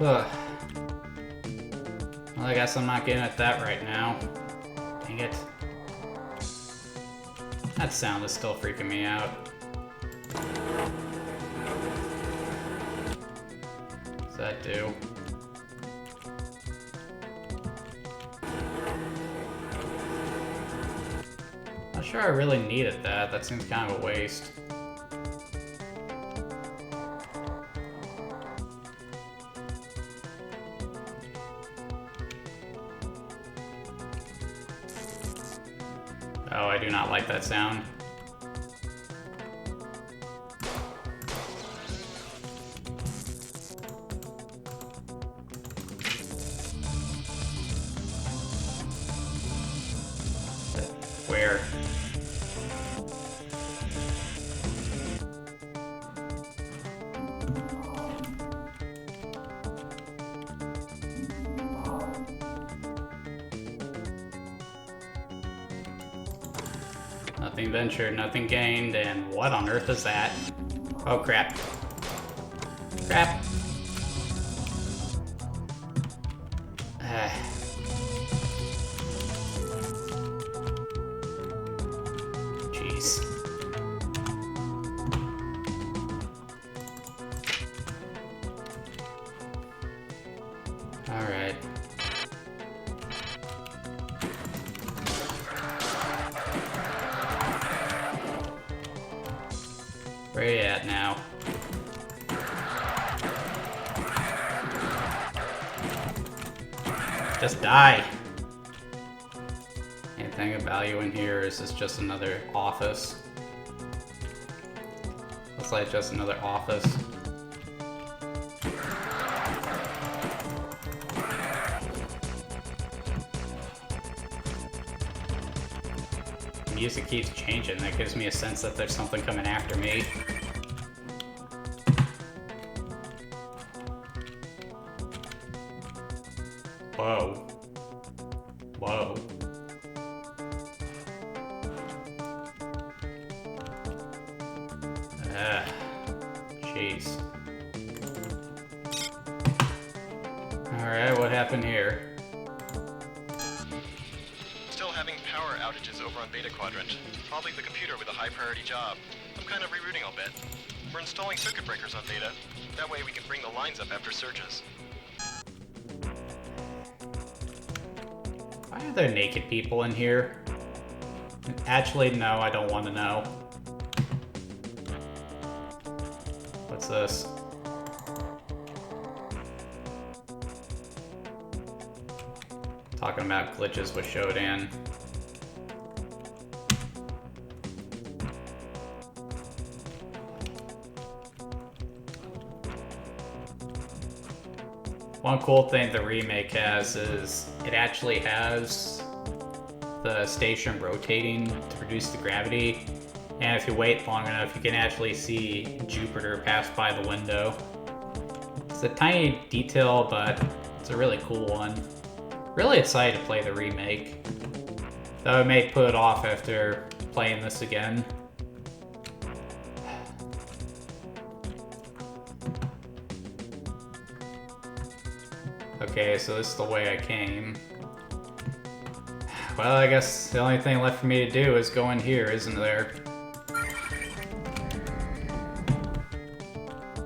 Ugh. Well, I guess I'm not getting at that right now. Dang it. That sound is still freaking me out. What's that do? Not sure I really needed that. That seems kind of a waste. Oh, I do not like that sound. Where? Nothing ventured, nothing gained, and what on earth is that? Oh crap. Crap. Jeez. Alright. Where are you at now? Just die! Anything of value in here, or is this just another office? Looks like just another office. The music keeps changing. That gives me a sense that there's something coming after me. Whoa. Whoa. Jeez. Alright, what happened here? Still having power outages over on Beta Quadrant. Probably the computer with a high priority job. I'm kind of rerouting a bit. We're installing circuit breakers on Beta. That way we can bring the lines up after surges. Why are there naked people in here? Actually, no, I don't want to know. What's this? Talking about glitches with Shodan. One cool thing the remake has is it actually has the station rotating to reduce the gravity, and if you wait long enough you can actually see Jupiter pass by the window. It's a tiny detail, but it's a really cool one. Really excited to play the remake, though I may put it off after playing this again. Okay, so this is the way I came. Well, I guess the only thing left for me to do is go in here, isn't there?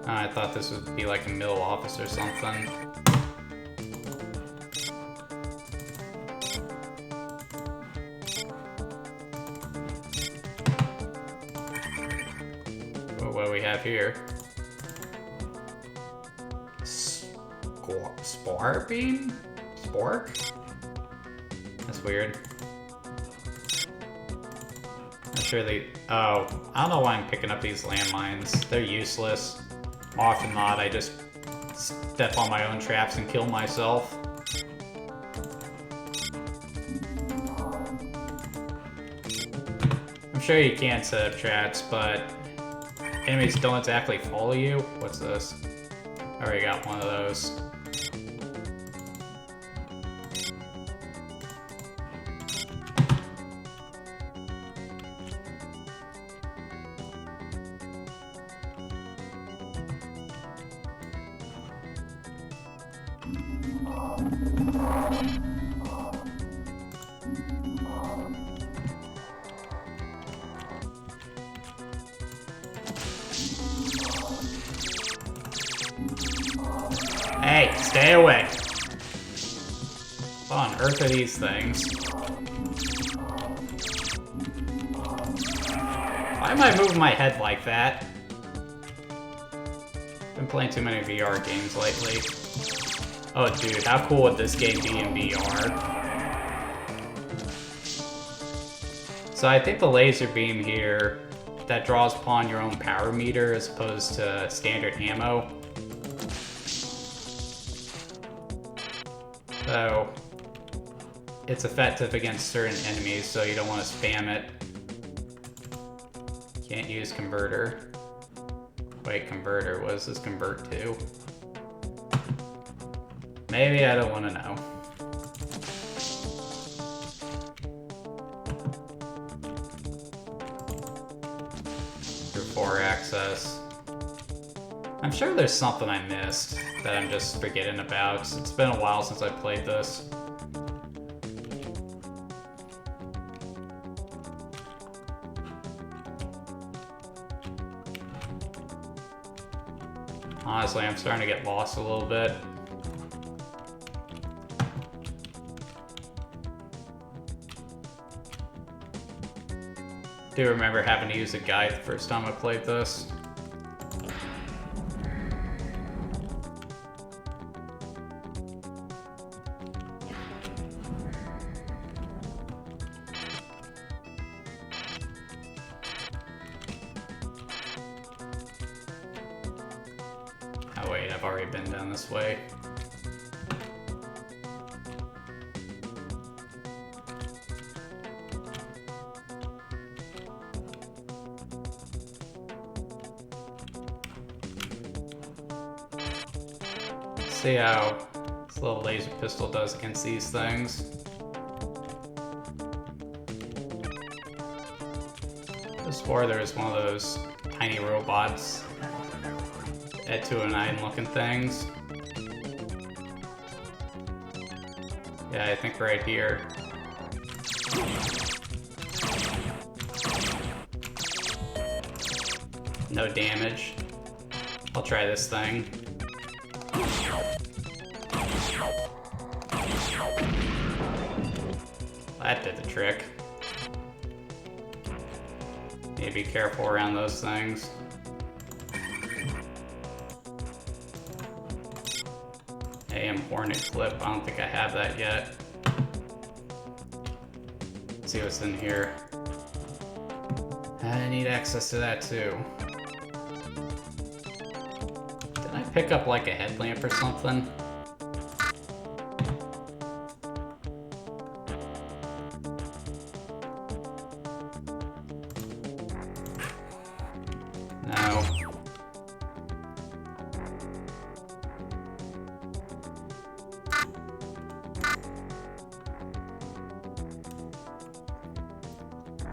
I thought this would be like a middle office or something. have here? Spore beam? Spork? That's weird. Not sure they... Oh, I don't know why I'm picking up these landmines. They're useless. Often not, I just step on my own traps and kill myself. I'm sure you can set up traps, but enemies don't exactly follow you. What's this? I already got one of those. Hey, stay away! What on earth are these things? Why am I moving my head like that? Been playing too many VR games lately. Oh dude, how cool would this game be in VR? So I think the laser beam here, that draws upon your own power meter as opposed to standard ammo. So, it's effective against certain enemies, so you don't want to spam it. Can't use converter. Wait, converter, what does this convert to? Maybe I don't want to know. Through 4 access. I'm sure there's something I missed that I'm just forgetting about. It's been a while since I played this. Honestly, I'm starting to get lost a little bit. Do remember having to use a guide the first time I played this. Oh wait, I've already been down this way. See how this little laser pistol does against these things. I swore there was one of those tiny robots at 209 looking things. Yeah, I think right here. No damage. I'll try this thing. That did the trick. Need to be careful around those things. AM Hornet clip, I don't think I have that yet. Let's see what's in here. I need access to that too. Did I pick up like a headlamp or something? No.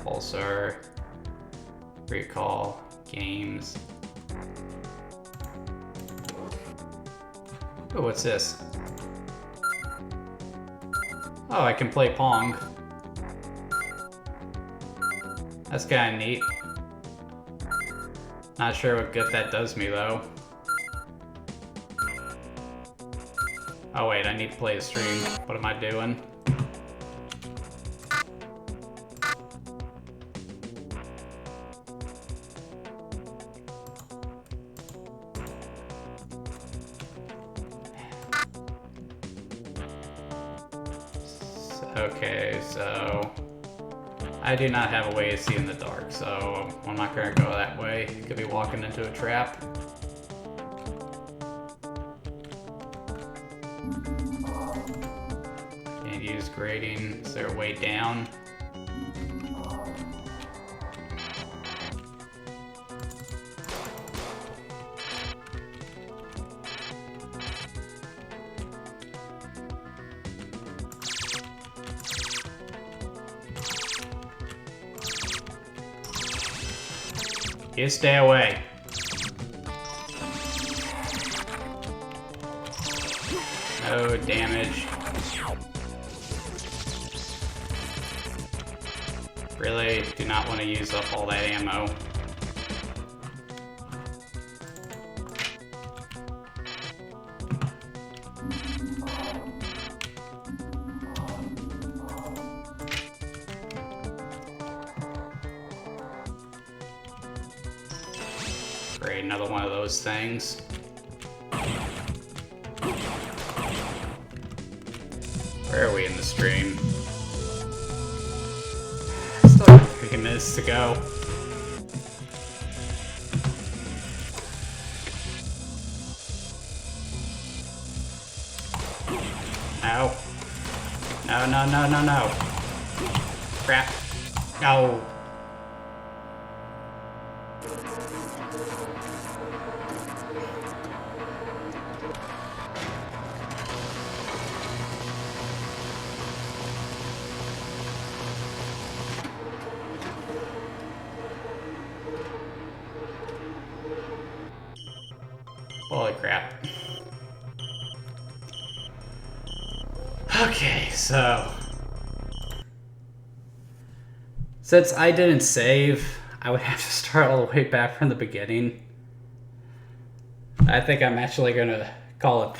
Pulsar, recall, games. Oh, what's this? Oh, I can play Pong. That's kinda neat. Not sure what good that does me though. Oh wait, I need to play a stream. What am I doing? Okay, so I do not have a way to see in the dark, so I'm not gonna go that way. Could be walking into a trap. Can't use grading. Is there a way down? You stay away. No damage. Really do not want to use up all that ammo. Great, another one of those things. Where are we in the stream? Still got 3 minutes to go. No. No, no, no, no, no. Crap. No. Holy crap. Okay, so since I didn't save, I would have to start all the way back from the beginning. I think I'm actually gonna call it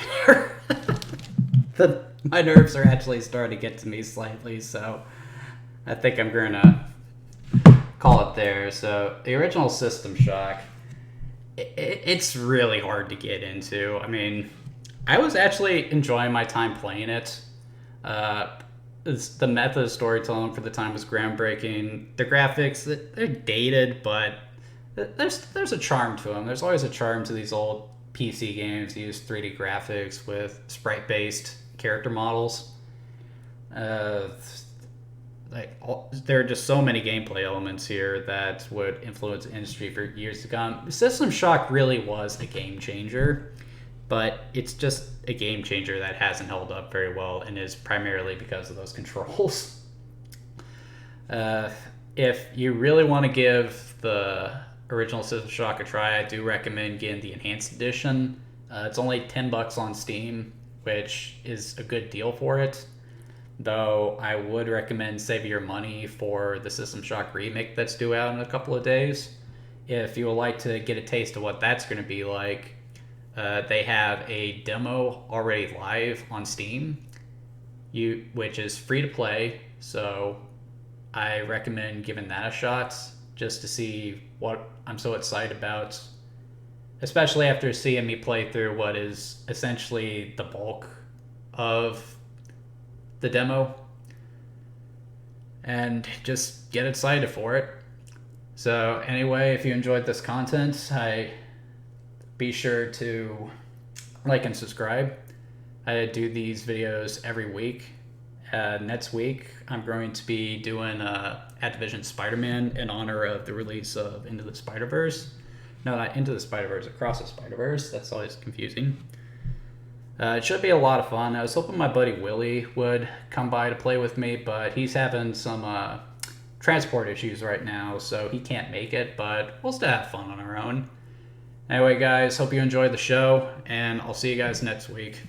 there. My nerves are actually starting to get to me slightly, so I think I'm gonna call it there. So the original System Shock, it's really hard to get into. I mean, I was actually enjoying my time playing it. The method of storytelling for the time was groundbreaking. The graphics, they're dated, but there's a charm to them. There's always a charm to these old PC games that use 3D graphics with sprite-based character models. There are just so many gameplay elements here that would influence the industry for years to come. System Shock really was a game changer, but it's just a game changer that hasn't held up very well and is primarily because of those controls. If you really want to give the original System Shock a try, I do recommend getting the Enhanced Edition. It's only $10 on Steam, which is a good deal for it. Though I would recommend saving your money for the System Shock remake that's due out in a couple of days. If you would like to get a taste of what that's going to be like, they have a demo already live on Steam, which is free to play. So I recommend giving that a shot just to see what I'm so excited about, especially after seeing me play through what is essentially the bulk of the demo, and just get excited for it. So anyway, if you enjoyed this content, be sure to like and subscribe. I do these videos every week. Next week, I'm going to be doing Activision Spider-Man in honor of the release of Into the Spider-Verse. No, not Into the Spider-Verse, Across the Spider-Verse. That's always confusing. It should be a lot of fun. I was hoping my buddy Willie would come by to play with me, but he's having some transport issues right now, so he can't make it, but we'll still have fun on our own. Anyway, guys, hope you enjoyed the show, and I'll see you guys next week.